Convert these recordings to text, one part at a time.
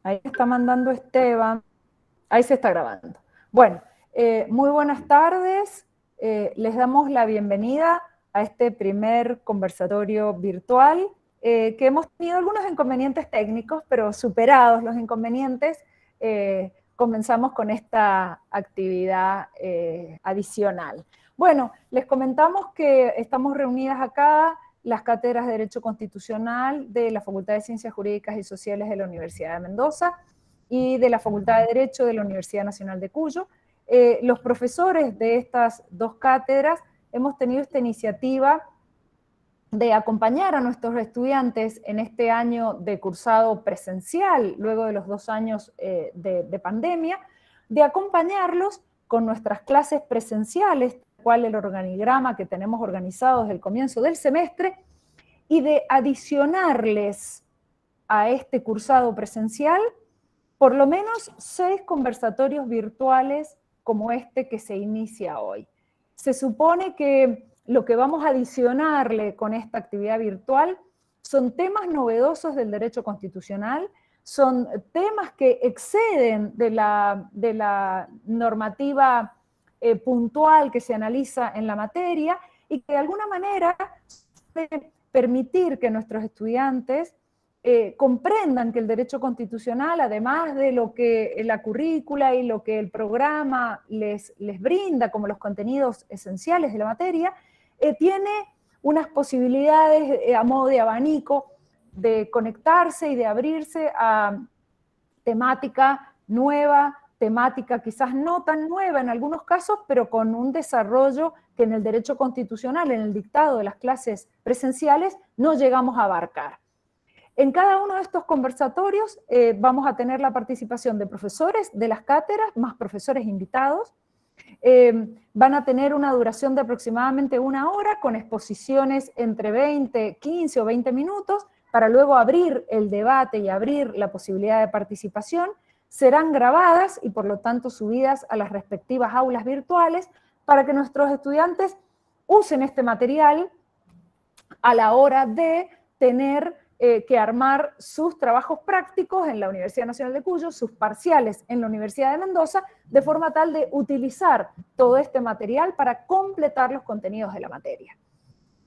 Ahí está mandando Esteban. Ahí se está grabando. Bueno, muy buenas tardes. Les damos la bienvenida a este primer conversatorio virtual, que hemos tenido algunos inconvenientes técnicos, pero superados los inconvenientes, comenzamos con esta actividad adicional. Bueno, les comentamos que estamos reunidas acá las cátedras de Derecho Constitucional de la Facultad de Ciencias Jurídicas y Sociales de la Universidad de Mendoza y de la Facultad de Derecho de la Universidad Nacional de Cuyo. Los profesores de estas dos cátedras hemos tenido esta iniciativa de acompañar a nuestros estudiantes en este año de cursado presencial, luego de los 2 años de pandemia, de acompañarlos con nuestras clases presenciales, cual el organigrama que tenemos organizado desde el comienzo del semestre, y de adicionarles a este cursado presencial por lo menos 6 conversatorios virtuales como este que se inicia hoy. Se supone que lo que vamos a adicionarle con esta actividad virtual son temas novedosos del derecho constitucional, son temas que exceden de la normativa puntual que se analiza en la materia y que de alguna manera puede permitir que nuestros estudiantes comprendan que el derecho constitucional, además de lo que la currícula y lo que el programa les brinda como los contenidos esenciales de la materia, tiene unas posibilidades a modo de abanico de conectarse y de abrirse a temática nueva, temática quizás no tan nueva en algunos casos, pero con un desarrollo que en el derecho constitucional, en el dictado de las clases presenciales, no llegamos a abarcar. En cada uno de estos conversatorios vamos a tener la participación de profesores de las cátedras, más profesores invitados. Van a tener una duración de aproximadamente 1 hora, con exposiciones entre 20, 15 o 20 minutos, para luego abrir el debate y abrir la posibilidad de participación. Serán grabadas y por lo tanto subidas a las respectivas aulas virtuales para que nuestros estudiantes usen este material a la hora de tener que armar sus trabajos prácticos en la Universidad Nacional de Cuyo, sus parciales en la Universidad de Mendoza, de forma tal de utilizar todo este material para completar los contenidos de la materia.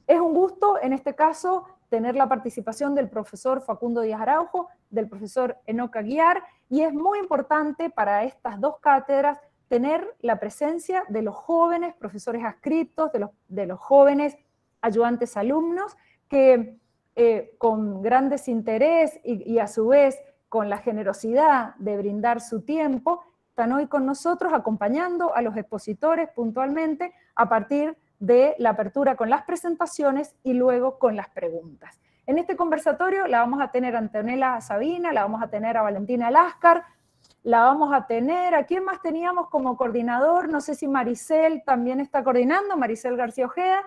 Es un gusto, en este caso, tener la participación del profesor Facundo Díaz Araujo, del profesor Enoc Aguiar, y es muy importante para estas dos cátedras tener la presencia de los jóvenes profesores adscritos, de los jóvenes ayudantes alumnos, que con gran desinterés y a su vez con la generosidad de brindar su tiempo, están hoy con nosotros acompañando a los expositores puntualmente a partir de la apertura con las presentaciones y luego con las preguntas. En este conversatorio la vamos a tener a Antonella Sabina, la vamos a tener a Valentina Láscar, la vamos a tener, ¿a quién más teníamos como coordinador? No sé si Maricel también está coordinando, Maricel García Ojeda.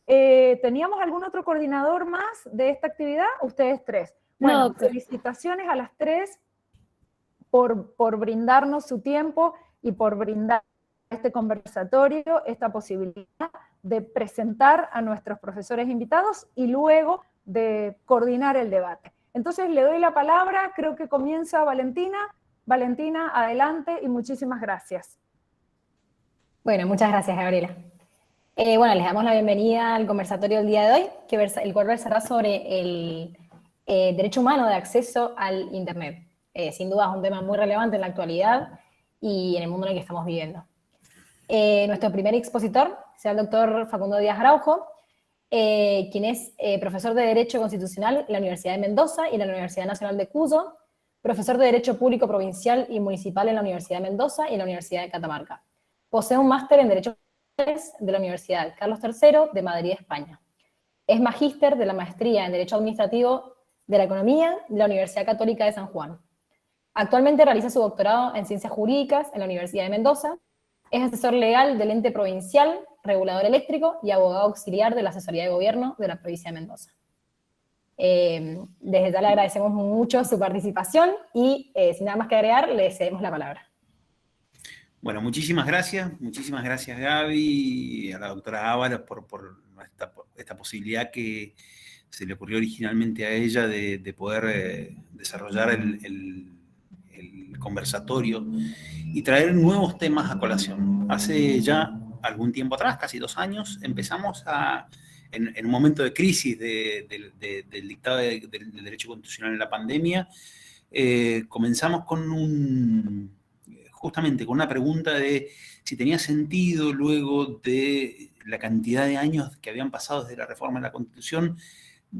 ¿Teníamos algún otro coordinador más de esta actividad? Ustedes 3. Bueno, No, felicitaciones a las 3 por brindarnos su tiempo y por brindar este conversatorio, esta posibilidad de presentar a nuestros profesores invitados y luego de coordinar el debate. Entonces le doy la palabra, creo que comienza Valentina. Valentina, adelante y muchísimas gracias. Bueno, muchas gracias, Gabriela. Bueno, les damos la bienvenida al conversatorio del día de hoy, el cual versará sobre el derecho humano de acceso al Internet. Sin duda es un tema muy relevante en la actualidad y en el mundo en el que estamos viviendo. Nuestro primer expositor será el doctor Facundo Díaz Araujo, quien es profesor de Derecho Constitucional en la Universidad de Mendoza y en la Universidad Nacional de Cuyo, profesor de Derecho Público Provincial y Municipal en la Universidad de Mendoza y en la Universidad de Catamarca. Posee un máster en Derecho de la Universidad Carlos III de Madrid, España. Es magíster de la maestría en Derecho Administrativo de la Economía de la Universidad Católica de San Juan. Actualmente realiza su doctorado en Ciencias Jurídicas en la Universidad de Mendoza. Es asesor legal del ente provincial, regulador eléctrico y abogado auxiliar de la Asesoría de Gobierno de la provincia de Mendoza. Desde ya le agradecemos mucho su participación y sin nada más que agregar, le cedemos la palabra. Bueno, muchísimas gracias Gaby, a la doctora Ábalos por esta posibilidad que se le ocurrió originalmente a ella de poder desarrollar conversatorio y traer nuevos temas a colación. Hace ya algún tiempo atrás, casi 2 años, empezamos en un momento de crisis del dictado del derecho constitucional en la pandemia, comenzamos justamente con una pregunta de si tenía sentido, luego de la cantidad de años que habían pasado desde la reforma de la Constitución,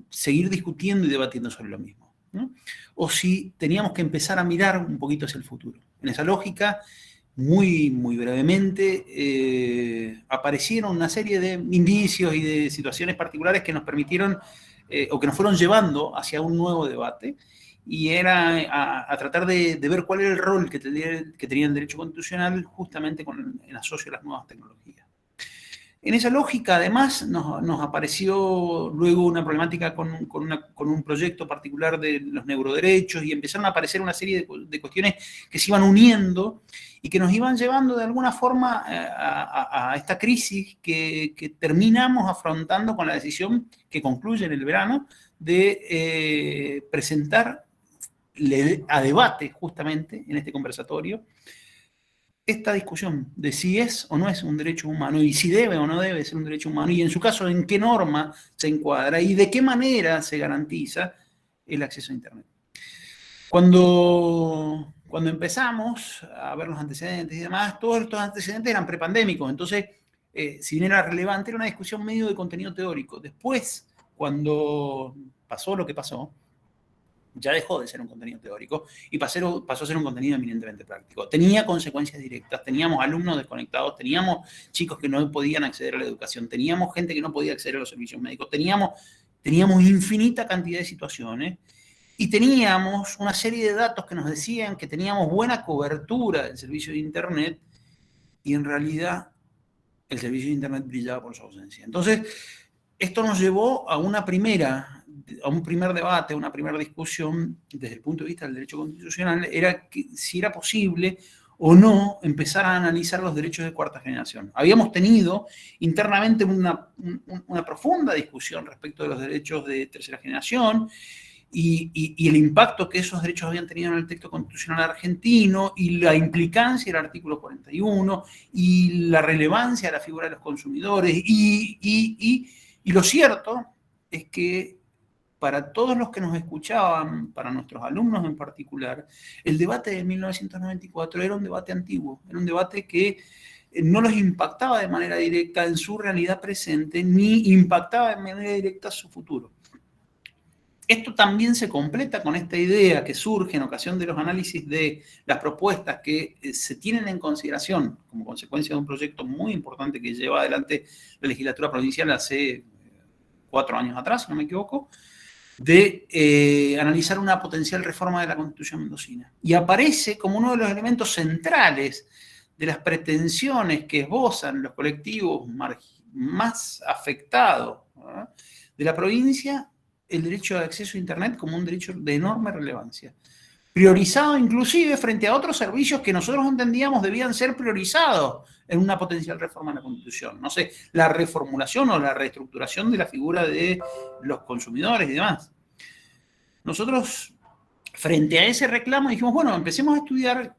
seguir discutiendo y debatiendo sobre lo mismo, ¿no? O si teníamos que empezar a mirar un poquito hacia el futuro. En esa lógica, muy brevemente, aparecieron una serie de indicios y de situaciones particulares que nos permitieron o que nos fueron llevando hacia un nuevo debate, y era a tratar de ver cuál era el rol que tenía el derecho constitucional justamente en asocio a las nuevas tecnologías. En esa lógica, además, nos apareció luego una problemática con un proyecto particular de los neuroderechos, y empezaron a aparecer una serie de cuestiones que se iban uniendo y que nos iban llevando de alguna forma a esta crisis que terminamos afrontando con la decisión que concluye en el verano de presentar a debate justamente en este conversatorio esta discusión de si es o no es un derecho humano, y si debe o no debe ser un derecho humano, y en su caso en qué norma se encuadra y de qué manera se garantiza el acceso a Internet. Cuando empezamos a ver los antecedentes y demás, todos estos antecedentes eran prepandémicos, entonces, si bien era relevante, era una discusión medio de contenido teórico. Después, cuando pasó lo que pasó, ya dejó de ser un contenido teórico y pasó a ser un contenido eminentemente práctico. Tenía consecuencias directas, teníamos alumnos desconectados, teníamos chicos que no podían acceder a la educación, teníamos gente que no podía acceder a los servicios médicos, teníamos infinita cantidad de situaciones, y teníamos una serie de datos que nos decían que teníamos buena cobertura del servicio de Internet, y en realidad el servicio de Internet brillaba por su ausencia. Entonces, esto nos llevó a un primer debate, a una primera discusión desde el punto de vista del derecho constitucional, era si era posible o no empezar a analizar los derechos de cuarta generación. Habíamos tenido internamente una profunda discusión respecto de los derechos de tercera generación y el impacto que esos derechos habían tenido en el texto constitucional argentino, y la implicancia del artículo 41, y la relevancia de la figura de los consumidores, y lo cierto es que para todos los que nos escuchaban, para nuestros alumnos en particular, el debate de 1994 era un debate antiguo, era un debate que no los impactaba de manera directa en su realidad presente, ni impactaba de manera directa su futuro. Esto también se completa con esta idea que surge en ocasión de los análisis de las propuestas que se tienen en consideración como consecuencia de un proyecto muy importante que lleva adelante la legislatura provincial hace 4 años atrás, si no me equivoco, de analizar una potencial reforma de la Constitución mendocina. Y aparece como uno de los elementos centrales de las pretensiones que esbozan los colectivos más afectados, ¿verdad?, de la provincia, el derecho de acceso a Internet como un derecho de enorme relevancia, priorizado inclusive frente a otros servicios que nosotros entendíamos debían ser priorizados en una potencial reforma de la Constitución. No sé, la reformulación o la reestructuración de la figura de los consumidores y demás. Nosotros, frente a ese reclamo, dijimos, bueno, empecemos a estudiar,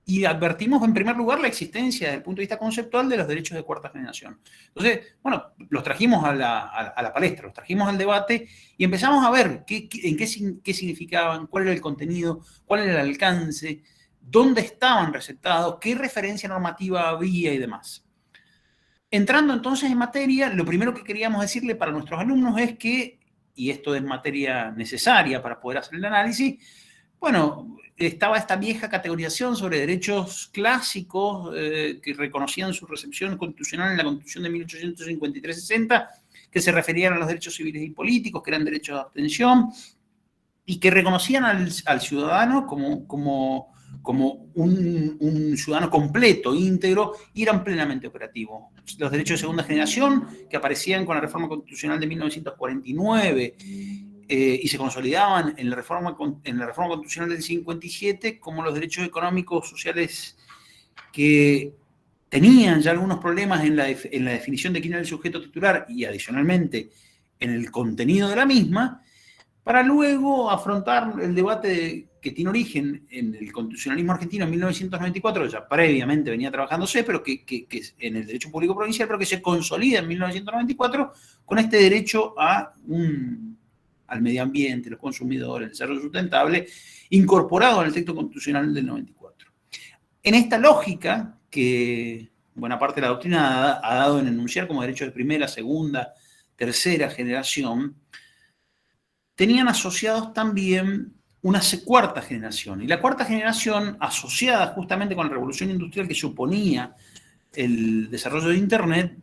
y advertimos en primer lugar la existencia desde el punto de vista conceptual de los derechos de cuarta generación. Entonces, bueno, los trajimos a la palestra, los trajimos al debate, y empezamos a ver qué significaban, cuál era el contenido, cuál era el alcance, dónde estaban receptados, qué referencia normativa había y demás. Entrando entonces en materia, lo primero que queríamos decirle para nuestros alumnos es que, y esto es materia necesaria para poder hacer el análisis, bueno, estaba esta vieja categorización sobre derechos clásicos que reconocían su recepción constitucional en la Constitución de 1853-60, que se referían a los derechos civiles y políticos, que eran derechos de abstención, y que reconocían al ciudadano como un ciudadano completo, íntegro, y eran plenamente operativos. Los derechos de segunda generación, que aparecían con la reforma constitucional de 1949, y se consolidaban en la reforma constitucional del 57, como los derechos económicos, sociales, que tenían ya algunos problemas en la definición de quién era el sujeto titular y adicionalmente en el contenido de la misma, para luego afrontar el debate que tiene origen en el constitucionalismo argentino en 1994, ya previamente venía trabajándose, pero que en el derecho público provincial, pero que se consolida en 1994 con este derecho al medio ambiente, los consumidores, el desarrollo sustentable, incorporado en el texto constitucional del 94. En esta lógica, que buena parte de la doctrina ha dado en enunciar como derecho de primera, segunda, tercera generación, tenían asociados también una cuarta generación. Y la cuarta generación, asociada justamente con la revolución industrial que suponía el desarrollo de Internet,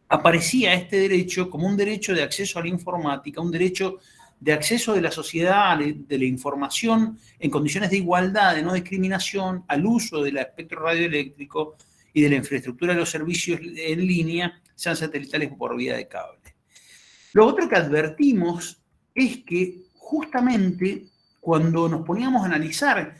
aparecía este derecho como un derecho de acceso a la informática, un derecho de acceso de la sociedad, de la información en condiciones de igualdad, de no discriminación, al uso del espectro radioeléctrico y de la infraestructura de los servicios en línea, sean satelitales o por vía de cable. Lo otro que advertimos es que justamente cuando nos poníamos a analizar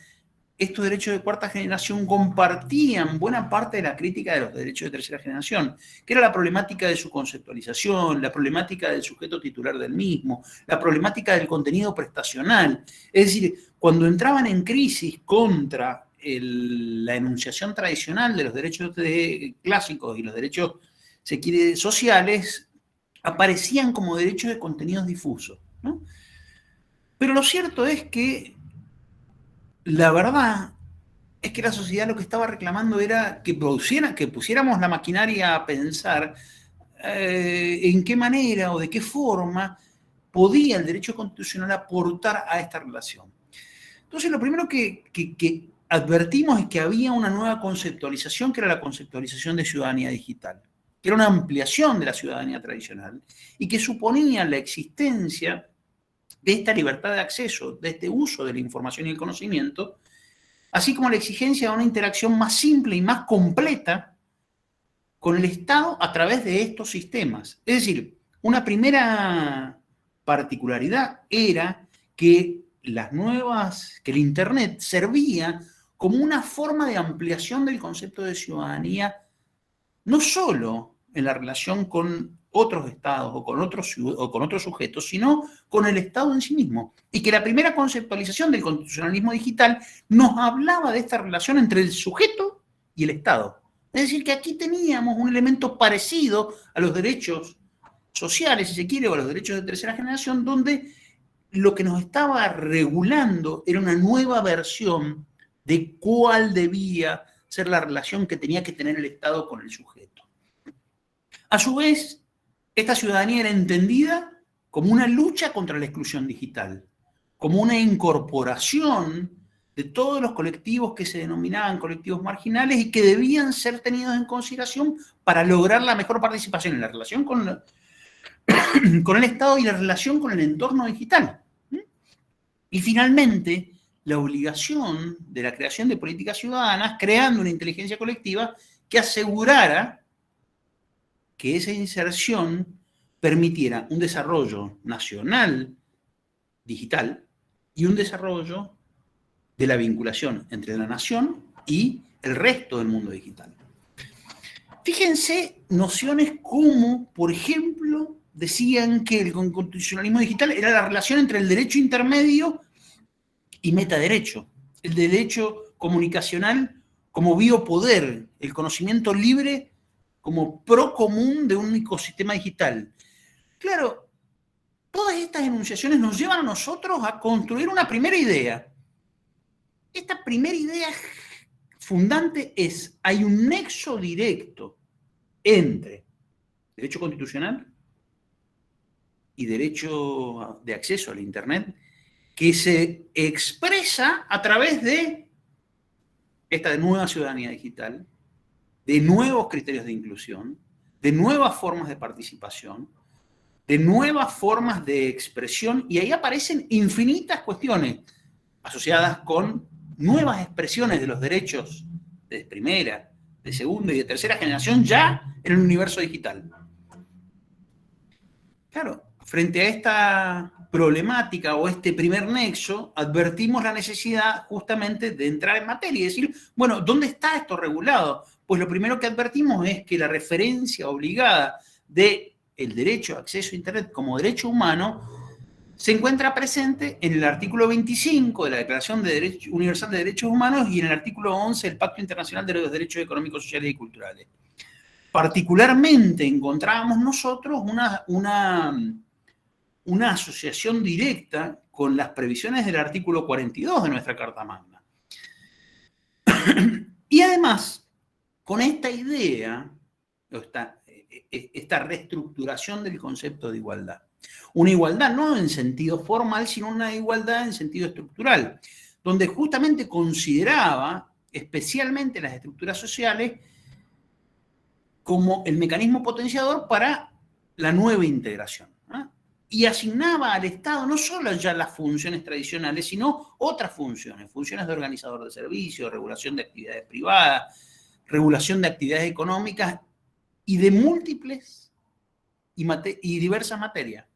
estos derechos de cuarta generación compartían buena parte de la crítica de los derechos de tercera generación, que era la problemática de su conceptualización, la problemática del sujeto titular del mismo, la problemática del contenido prestacional. Es decir, cuando entraban en crisis contra la enunciación tradicional de los derechos clásicos y los derechos, se quiere, sociales, aparecían como derechos de contenidos difusos, ¿no? Pero lo cierto es que la verdad es que la sociedad lo que estaba reclamando era que pusiéramos la maquinaria a pensar en qué manera o de qué forma podía el derecho constitucional aportar a esta relación. Entonces, lo primero que advertimos es que había una nueva conceptualización, que era la conceptualización de ciudadanía digital, que era una ampliación de la ciudadanía tradicional y que suponía la existencia de esta libertad de acceso, de este uso de la información y el conocimiento, así como la exigencia de una interacción más simple y más completa con el Estado a través de estos sistemas. Es decir, una primera particularidad era que el Internet servía como una forma de ampliación del concepto de ciudadanía, no solo en la relación con otros estados o con otros sujetos, sino con el Estado en sí mismo. Y que la primera conceptualización del constitucionalismo digital nos hablaba de esta relación entre el sujeto y el Estado. Es decir, que aquí teníamos un elemento parecido a los derechos sociales, si se quiere, o a los derechos de tercera generación, donde lo que nos estaba regulando era una nueva versión de cuál debía ser la relación que tenía que tener el Estado con el sujeto. A su vez, esta ciudadanía era entendida como una lucha contra la exclusión digital, como una incorporación de todos los colectivos que se denominaban colectivos marginales y que debían ser tenidos en consideración para lograr la mejor participación en la relación con el Estado y la relación con el entorno digital. Y finalmente, la obligación de la creación de políticas ciudadanas, creando una inteligencia colectiva que asegurara que esa inserción permitiera un desarrollo nacional digital y un desarrollo de la vinculación entre la nación y el resto del mundo digital. Fíjense nociones como, por ejemplo, decían que el constitucionalismo digital era la relación entre el derecho intermedio y metaderecho, el derecho comunicacional como biopoder, el conocimiento libre como procomún de un ecosistema digital. Claro, todas estas enunciaciones nos llevan a nosotros a construir una primera idea. Esta primera idea fundante es, hay un nexo directo entre derecho constitucional y derecho de acceso al Internet que se expresa a través de esta nueva ciudadanía digital, de nuevos criterios de inclusión, de nuevas formas de participación, de nuevas formas de expresión, y ahí aparecen infinitas cuestiones asociadas con nuevas expresiones de los derechos de primera, de segunda y de tercera generación ya en el universo digital. Claro, frente a esta problemática o este primer nexo, advertimos la necesidad justamente de entrar en materia y decir, bueno, ¿dónde está esto regulado? Pues lo primero que advertimos es que la referencia obligada del derecho a acceso a Internet como derecho humano se encuentra presente en el artículo 25 de la Declaración Universal de Derechos Humanos y en el artículo 11 del Pacto Internacional de los Derechos Económicos, Sociales y Culturales. Particularmente encontrábamos nosotros una asociación directa con las previsiones del artículo 42 de nuestra Carta Magna. Y además, con esta idea, esta reestructuración del concepto de igualdad. Una igualdad no en sentido formal, sino una igualdad en sentido estructural, donde justamente consideraba especialmente las estructuras sociales como el mecanismo potenciador para la nueva integración, ¿no? Y asignaba al Estado no solo ya las funciones tradicionales, sino otras funciones de organizador de servicios, regulación de actividades privadas, regulación de actividades económicas y de múltiples y diversas materias.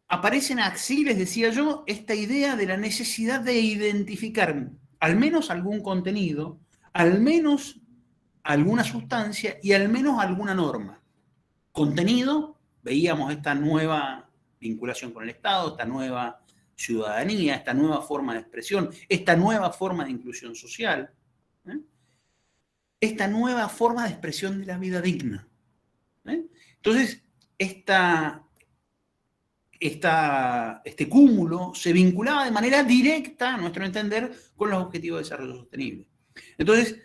Aparece en Axi, les decía yo, esta idea de la necesidad de identificar al menos algún contenido, al menos alguna sustancia y al menos alguna norma. Contenido, veíamos esta nueva vinculación con el Estado, esta nueva ciudadanía, esta nueva forma de expresión, esta nueva forma de inclusión social, esta nueva forma de expresión de la vida digna. Entonces, este cúmulo se vinculaba de manera directa, a nuestro entender, con los objetivos de desarrollo sostenible. Entonces,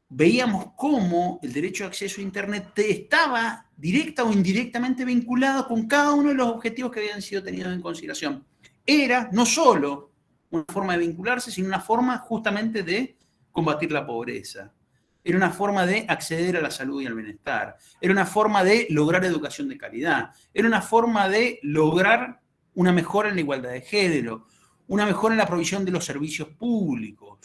veíamos cómo el derecho de acceso a Internet estaba directa o indirectamente vinculado con cada uno de los objetivos que habían sido tenidos en consideración. Era no solo una forma de vincularse, sino una forma justamente de combatir la pobreza. Era una forma de acceder a la salud y al bienestar. Era una forma de lograr educación de calidad. Era una forma de lograr una mejora en la igualdad de género, una mejora en la provisión de los servicios públicos,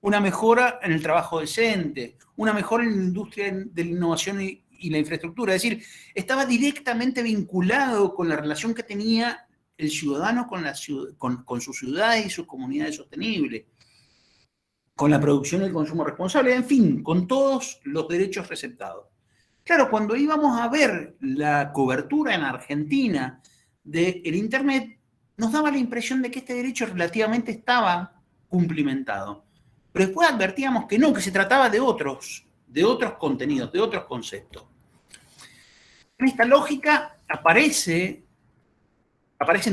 una mejora en el trabajo decente, una mejora en la industria de la innovación y la infraestructura. Es decir, estaba directamente vinculado con la relación que tenía el ciudadano con sus ciudades y sus comunidades sostenibles, con la producción y el consumo responsable, en fin, con todos los derechos receptados. Claro, cuando íbamos a ver la cobertura en Argentina del Internet, nos daba la impresión de que este derecho relativamente estaba cumplimentado. Pero después advertíamos que no, que se trataba de otros contenidos, de otros conceptos. En esta lógica aparecen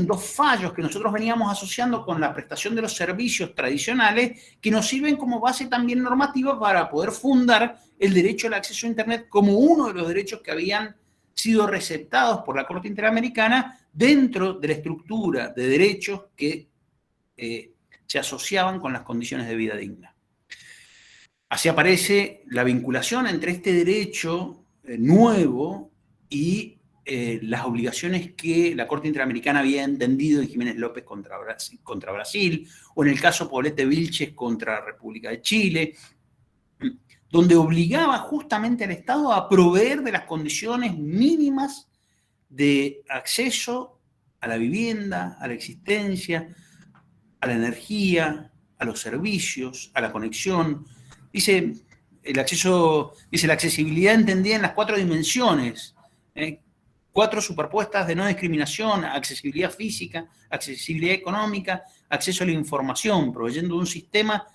dos fallos que nosotros veníamos asociando con la prestación de los servicios tradicionales que nos sirven como base también normativa para poder fundar el derecho al acceso a Internet como uno de los derechos que habían sido receptados por la Corte Interamericana dentro de la estructura de derechos que se asociaban con las condiciones de vida digna. Así aparece la vinculación entre este derecho nuevo y las obligaciones que la Corte Interamericana había entendido en Jiménez López contra Brasil, o en el caso Poblete Vilches contra la República de Chile, donde obligaba justamente al Estado a proveer de las condiciones mínimas de acceso a la vivienda, a la existencia, a la energía, a los servicios, a la conexión. Dice, la accesibilidad entendida en las 4 dimensiones, 4 superpuestas de no discriminación: accesibilidad física, accesibilidad económica, acceso a la información, proveyendo un sistema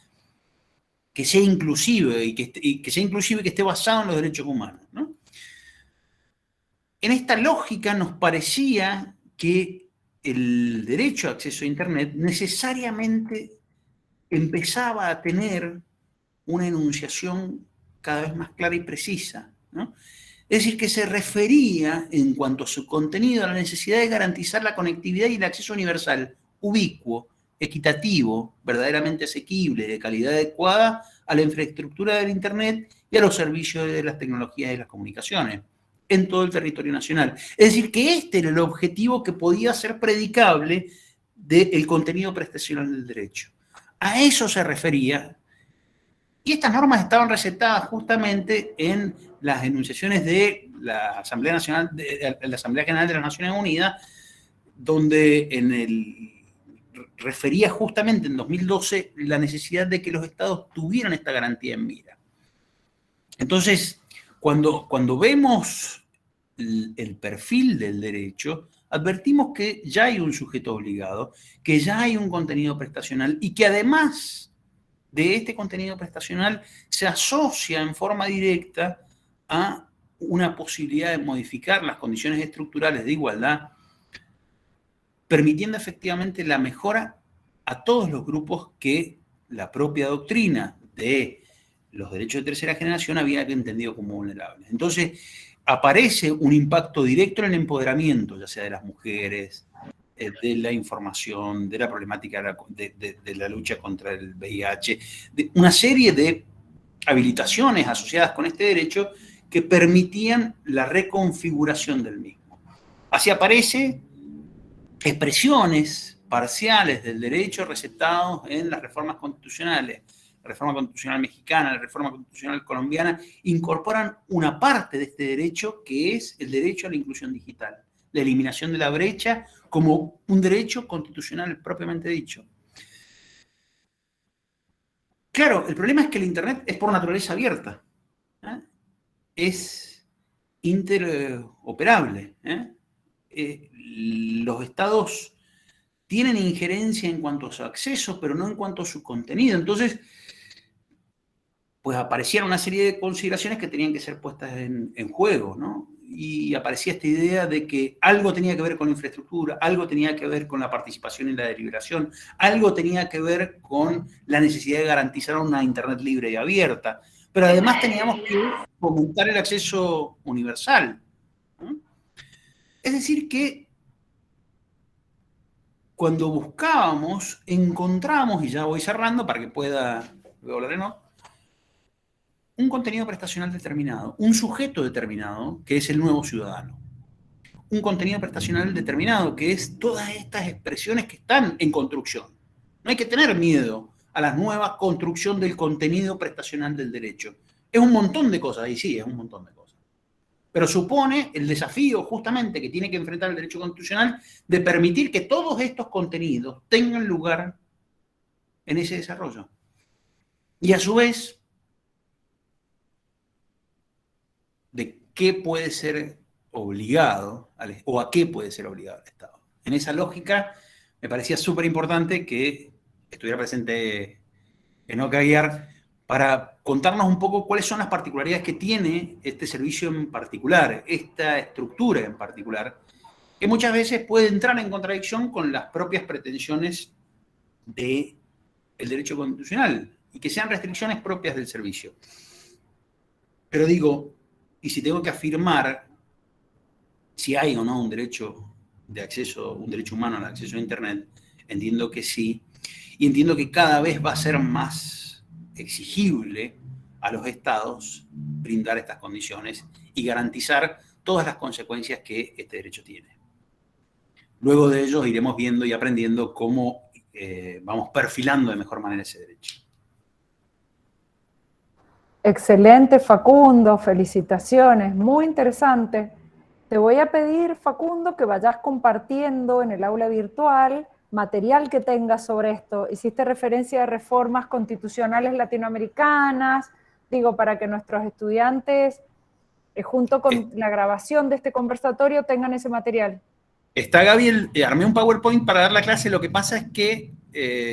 que sea inclusive y que esté basado en los derechos humanos, ¿no? En esta lógica nos parecía que el derecho a acceso a Internet necesariamente empezaba a tener una enunciación cada vez más clara y precisa, ¿no? Es decir, que se refería, en cuanto a su contenido, a la necesidad de garantizar la conectividad y el acceso universal, ubicuo, equitativo, verdaderamente asequible, de calidad adecuada a la infraestructura del Internet y a los servicios de las tecnologías y las comunicaciones en todo el territorio nacional. Es decir, que este era el objetivo que podía ser predicable del contenido prestacional del derecho. A eso se refería. Y estas normas estaban receptadas justamente en las enunciaciones de la Asamblea General de las Naciones Unidas, donde refería justamente en 2012 la necesidad de que los estados tuvieran esta garantía en mira. Entonces, cuando vemos el perfil del derecho, advertimos que ya hay un sujeto obligado, que ya hay un contenido prestacional y que además de este contenido prestacional se asocia en forma directa a una posibilidad de modificar las condiciones estructurales de igualdad, permitiendo efectivamente la mejora a todos los grupos que la propia doctrina de los derechos de tercera generación había entendido como vulnerables. Entonces, aparece un impacto directo en el empoderamiento, ya sea de las mujeres, de la información, de la problemática de la lucha contra el VIH, de una serie de habilitaciones asociadas con este derecho que permitían la reconfiguración del mismo. Así aparece expresiones parciales del derecho receptados en las reformas constitucionales. La reforma constitucional mexicana, la reforma constitucional colombiana, incorporan una parte de este derecho que es el derecho a la inclusión digital, la eliminación de la brecha como un derecho constitucional propiamente dicho. Claro, el problema es que el Internet es por naturaleza abierta, ¿eh? Es interoperable, los estados tienen injerencia en cuanto a su acceso, pero no en cuanto a su contenido. Entonces, pues aparecían una serie de consideraciones que tenían que ser puestas en juego, ¿no? Y aparecía esta idea de que algo tenía que ver con la infraestructura, algo tenía que ver con la participación y la deliberación, algo tenía que ver con la necesidad de garantizar una Internet libre y abierta, pero además teníamos que fomentar el acceso universal, ¿no? Es decir, que cuando buscábamos, encontramos, y ya voy cerrando para que pueda luego hablar, ¿no?, un contenido prestacional determinado, un sujeto determinado, que es el nuevo ciudadano. Un contenido prestacional determinado, que es todas estas expresiones que están en construcción. No hay que tener miedo a la nueva construcción del contenido prestacional del derecho. Es un montón de cosas, y sí, es un montón de cosas. Pero supone el desafío justamente que tiene que enfrentar el derecho constitucional de permitir que todos estos contenidos tengan lugar en ese desarrollo. Y a su vez, de qué puede ser obligado, o a qué puede ser obligado el Estado. En esa lógica, me parecía súper importante que estuviera presente Enoc Aguiar para contarnos un poco cuáles son las particularidades que tiene este servicio en particular, esta estructura en particular, que muchas veces puede entrar en contradicción con las propias pretensiones del derecho constitucional y que sean restricciones propias del servicio. Pero digo, y si tengo que afirmar si hay o no un derecho de acceso, un derecho humano al acceso a Internet, entiendo que sí, y entiendo que cada vez va a ser más exigible a los estados brindar estas condiciones y garantizar todas las consecuencias que este derecho tiene. Luego de ello iremos viendo y aprendiendo cómo vamos perfilando de mejor manera ese derecho. Excelente, Facundo, felicitaciones, muy interesante. Te voy a pedir, Facundo, que vayas compartiendo en el aula virtual material que tengas sobre esto. Hiciste referencia a reformas constitucionales latinoamericanas, digo, para que nuestros estudiantes, junto con la grabación de este conversatorio, tengan ese material. Está Gaby, armé un PowerPoint para dar la clase, lo que pasa es que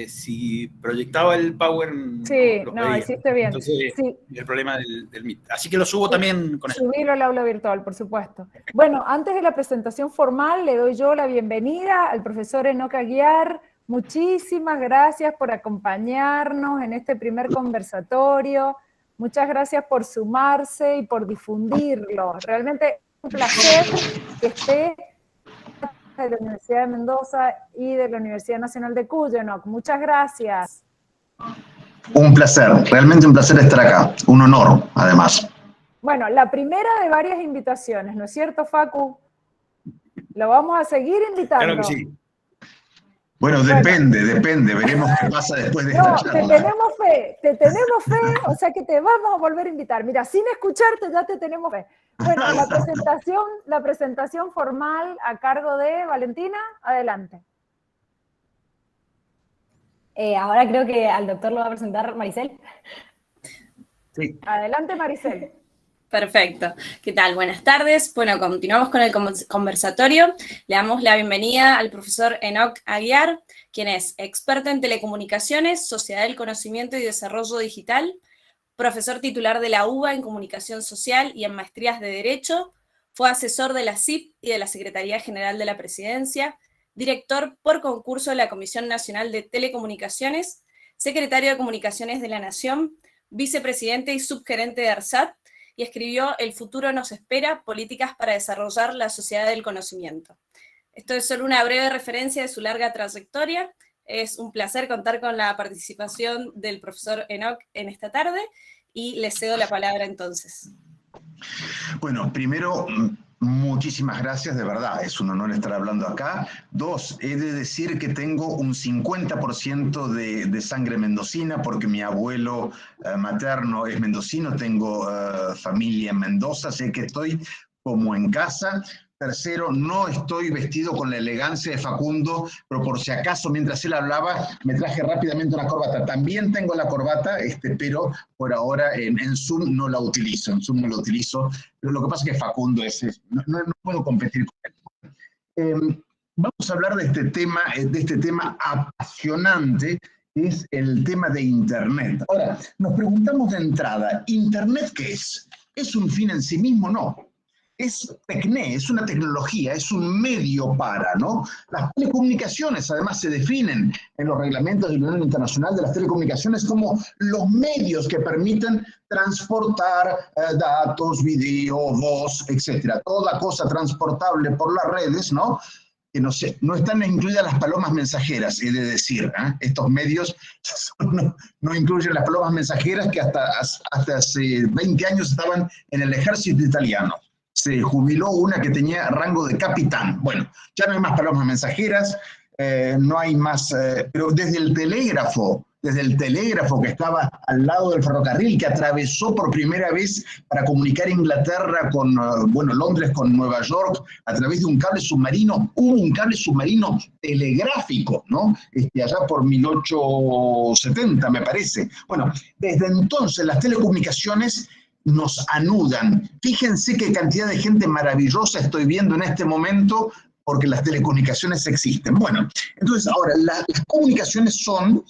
si proyectaba el Power sí, no no, veía. hiciste bien. Entonces, sí. el problema del Meet. Así que lo subo también con eso. Subirlo al aula virtual, por supuesto. Bueno, antes de la presentación formal, le doy yo la bienvenida al profesor Enoc Aguiar. Muchísimas gracias por acompañarnos en este primer conversatorio. Muchas gracias por sumarse y por difundirlo. Realmente es un placer que esté de la Universidad de Mendoza y de la Universidad Nacional de Cuyo, Enoc. Muchas gracias. Un placer, realmente un placer estar acá. Un honor, además. Bueno, la primera de varias invitaciones, ¿no es cierto, Facu? Lo vamos a seguir invitando. Claro que sí. Bueno, depende, veremos qué pasa después de esta charla. Te tenemos fe, o sea que te vamos a volver a invitar. Mira, sin escucharte ya te tenemos fe. Bueno, la presentación formal a cargo de Valentina, adelante. Ahora creo que al doctor lo va a presentar Maricel. Sí. Adelante, Maricel. Perfecto. ¿Qué tal? Buenas tardes. Bueno, continuamos con el conversatorio. Le damos la bienvenida al profesor Enoc Aguiar, quien es experto en telecomunicaciones, sociedad del conocimiento y desarrollo digital, profesor titular de la UBA en comunicación social y en maestrías de Derecho, fue asesor de la CIP y de la Secretaría General de la Presidencia, director por concurso de la Comisión Nacional de Telecomunicaciones, secretario de Comunicaciones de la Nación, vicepresidente y subgerente de ARSAT, y escribió El futuro nos espera, políticas para desarrollar la sociedad del conocimiento. Esto es solo una breve referencia de su larga trayectoria. Es un placer contar con la participación del profesor Enoc en esta tarde y le cedo la palabra entonces. Bueno, primero, muchísimas gracias, de verdad, es un honor estar hablando acá. Dos, he de decir que tengo un 50% de sangre mendocina porque mi abuelo materno es mendocino, tengo familia en Mendoza, sé que estoy como en casa. Tercero, no estoy vestido con la elegancia de Facundo, pero por si acaso, mientras él hablaba, me traje rápidamente una corbata. También tengo la corbata, pero por ahora en Zoom no la utilizo. En Zoom no la utilizo, pero lo que pasa es que Facundo no puedo competir con él. Vamos a hablar de este tema apasionante, que es el tema de Internet. Ahora, nos preguntamos de entrada, ¿Internet qué es? ¿Es un fin en sí mismo? No. Es tecné, es una tecnología, es un medio para, ¿no? Las telecomunicaciones además se definen en los reglamentos de la Unión Internacional de las Telecomunicaciones como los medios que permiten transportar datos, video, voz, etcétera. Toda cosa transportable por las redes, ¿no? Que no están incluidas las palomas mensajeras, he de decir, ¿eh? Estos medios no incluyen las palomas mensajeras que hasta hace 20 años estaban en el ejército italiano. Se jubiló una que tenía rango de capitán. Bueno, ya no hay más palomas mensajeras, no hay más, pero desde el telégrafo que estaba al lado del ferrocarril, que atravesó por primera vez para comunicar Inglaterra con, Londres con Nueva York, a través de un cable submarino, hubo un cable submarino telegráfico, ¿no? Allá por 1870, me parece. Bueno, desde entonces las telecomunicaciones nos anudan. Fíjense qué cantidad de gente maravillosa estoy viendo en este momento porque las telecomunicaciones existen. Bueno, entonces ahora, las comunicaciones son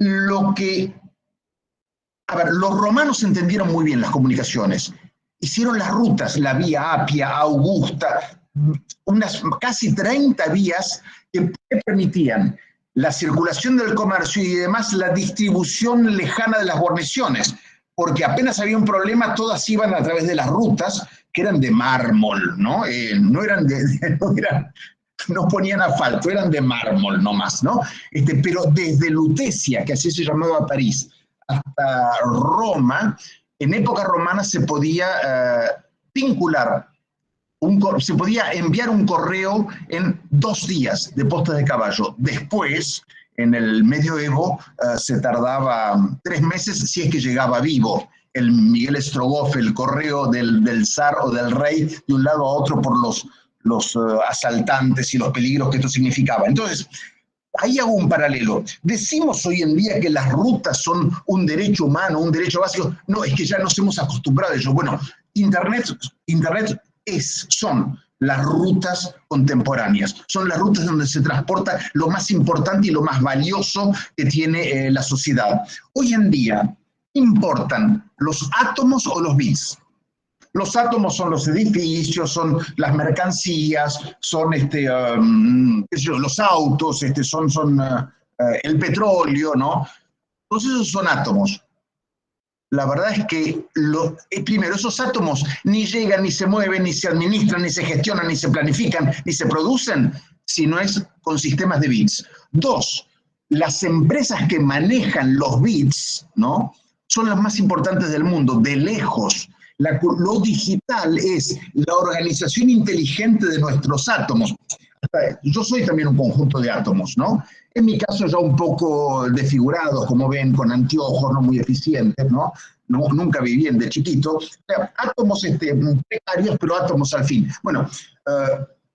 lo que... A ver, los romanos entendieron muy bien las comunicaciones. Hicieron las rutas, la vía Apia, Augusta, unas casi 30 vías que permitían la circulación del comercio y además la distribución lejana de las guarniciones, porque apenas había un problema, todas iban a través de las rutas, que eran de mármol, ¿no? No ponían asfalto, eran de mármol nomás, ¿no? Pero desde Lutecia, que así se llamaba París, hasta Roma, en época romana se podía vincular, se podía enviar un correo en 2 días de postas de caballo. Después, en el medioevo, se tardaba 3 meses si es que llegaba vivo el Miguel Strogoff, el correo del zar o del rey, de un lado a otro por los asaltantes y los peligros que esto significaba. Entonces, ahí hago un paralelo. Decimos hoy en día que las rutas son un derecho humano, un derecho básico. No, es que ya nos hemos acostumbrado a ello. Bueno, Internet son las rutas contemporáneas, son las rutas donde se transporta lo más importante y lo más valioso que tiene la sociedad. Hoy en día, ¿importan los átomos o los bits? Los átomos son los edificios, son las mercancías, son los autos, son el petróleo, ¿no? Todos esos son átomos. La verdad es que, primero, esos átomos ni llegan, ni se mueven, ni se administran, ni se gestionan, ni se planifican, ni se producen, si no es con sistemas de bits. 2, las empresas que manejan los bits, ¿no?, son las más importantes del mundo, de lejos. Lo digital es la organización inteligente de nuestros átomos. Yo soy también un conjunto de átomos, ¿no? En mi caso ya un poco desfigurados, como ven, con anteojos no muy eficientes, ¿no? Nunca vi bien de chiquito. Átomos precarios, pero átomos al fin. Bueno,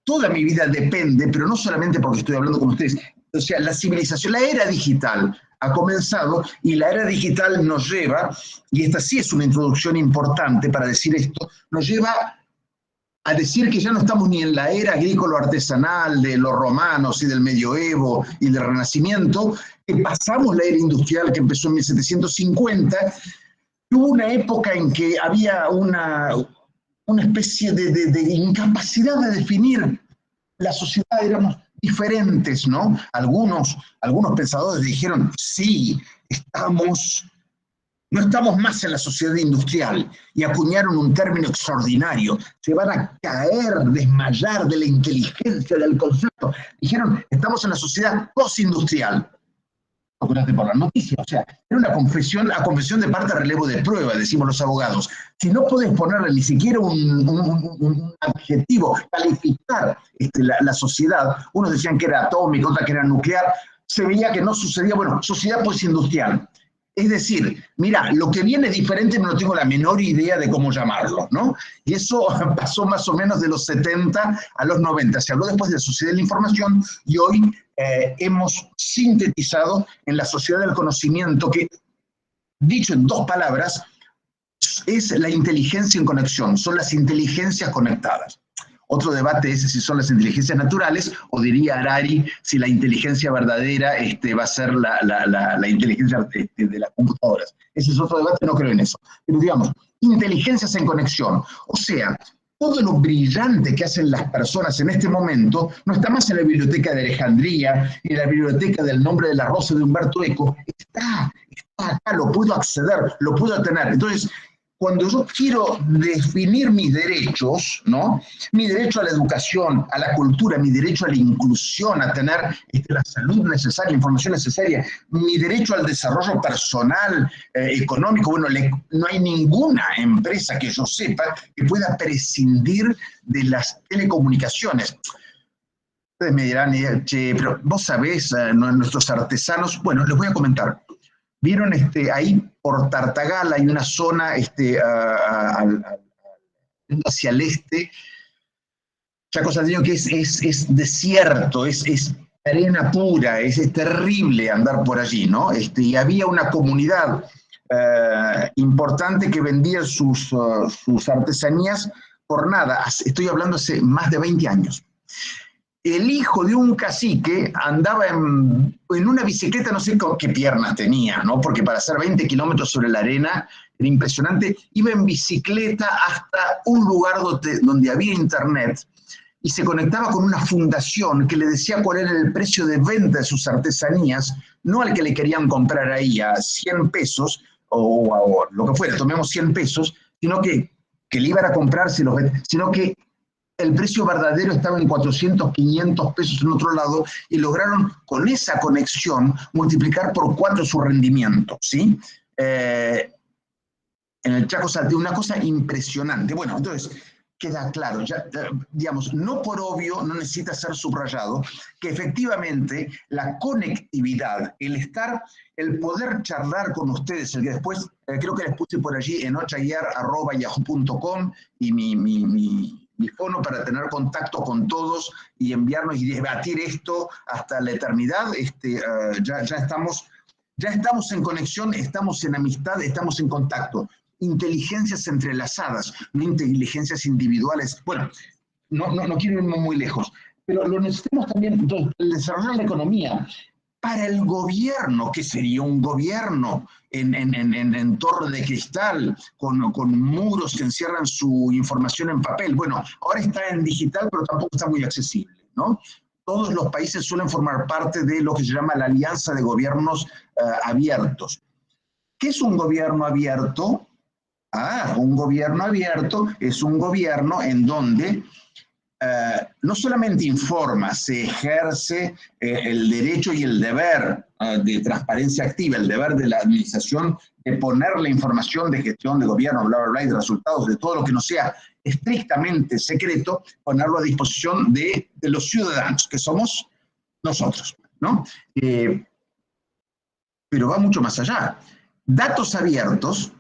toda mi vida depende, pero no solamente porque estoy hablando con ustedes, O sea, la civilización, la era digital ha comenzado y la era digital nos lleva, y esta sí es una introducción importante para decir esto, nos lleva a decir que ya no estamos ni en la era agrícola-artesanal de los romanos y del medioevo y del Renacimiento, que pasamos la era industrial que empezó en 1750. Hubo una época en que había una especie de incapacidad de definir la sociedad, éramos diferentes, ¿no? Algunos pensadores dijeron, sí, no estamos más en la sociedad industrial, y acuñaron un término extraordinario, se van a caer, desmayar de la inteligencia del concepto. Dijeron, estamos en la sociedad postindustrial. Acuérdate por la noticia, o sea, era una confesión, a confesión de parte, relevo de prueba, decimos los abogados. Si no podés ponerle ni siquiera un adjetivo, calificar la sociedad, unos decían que era atómica, otros que era nuclear, se veía que no sucedía, bueno, sociedad postindustrial. Es decir, mira, lo que viene diferente no tengo la menor idea de cómo llamarlo, ¿no? Y eso pasó más o menos de los 70 a los 90. Se habló después de la sociedad de la información y hoy hemos sintetizado en la sociedad del conocimiento que, dicho en 2 palabras, es la inteligencia en conexión, son las inteligencias conectadas. Otro debate es si son las inteligencias naturales, o diría Harari, si la inteligencia verdadera va a ser la inteligencia de las computadoras. Ese es otro debate, no creo en eso. Pero digamos, inteligencias en conexión. O sea, todo lo brillante que hacen las personas en este momento no está más en la biblioteca de Alejandría, ni en la biblioteca del Nombre de la Rosa de Humberto Eco. Está acá, lo puedo acceder, lo puedo tener. Entonces, cuando yo quiero definir mis derechos, ¿no? Mi derecho a la educación, a la cultura, mi derecho a la inclusión, a tener la salud necesaria, la información necesaria, mi derecho al desarrollo personal, económico, bueno, no hay ninguna empresa que yo sepa que pueda prescindir de las telecomunicaciones. Ustedes me dirán, che, pero vos sabés, nuestros artesanos, bueno, les voy a comentar. Vieron ahí por Tartagala hay una zona hacia el este, Chaco Salteño, que es desierto, es arena pura, es terrible andar por allí, ¿no? Y había una comunidad importante que vendía sus artesanías por nada. Estoy hablando hace más de 20 años. El hijo de un cacique andaba en una bicicleta, no sé qué piernas tenía, ¿no? Porque para hacer 20 kilómetros sobre la arena era impresionante. Iba en bicicleta hasta un lugar donde había internet y se conectaba con una fundación que le decía cuál era el precio de venta de sus artesanías, no al que le querían comprar ahí a 100 pesos o lo que fuera, tomemos 100 pesos, sino que le iban a comprar, sino que el precio verdadero estaba en 400, 500 pesos en otro lado, y lograron con esa conexión multiplicar por 4 su rendimiento, ¿sí? En el Chaco Salteño, una cosa impresionante. Bueno, entonces, queda claro, ya, digamos, no por obvio, no necesita ser subrayado, que efectivamente la conectividad, el poder charlar con ustedes, el que después, creo que les puse por allí en ochaguiar@yahoo.com y mi fono para tener contacto con todos y enviarnos y debatir esto hasta la eternidad. Ya estamos en conexión, estamos en amistad, estamos en contacto. Inteligencias entrelazadas, no inteligencias individuales. Bueno, no quiero irme muy lejos, pero lo necesitamos también, entonces, el desarrollar la economía. Para el gobierno, ¿qué sería un gobierno en torre de cristal, con muros que encierran su información en papel? Bueno, ahora está en digital, pero tampoco está muy accesible, ¿no? Todos los países suelen formar parte de lo que se llama la Alianza de Gobiernos Abiertos. ¿Qué es un gobierno abierto? Un gobierno abierto es un gobierno en donde no solamente informa, se ejerce el derecho y el deber de transparencia activa, el deber de la administración de poner la información de gestión de gobierno, bla, bla, bla, y de resultados, de todo lo que no sea estrictamente secreto, ponerlo a disposición de los ciudadanos, que somos nosotros, ¿no? Pero va mucho más allá. Datos abiertos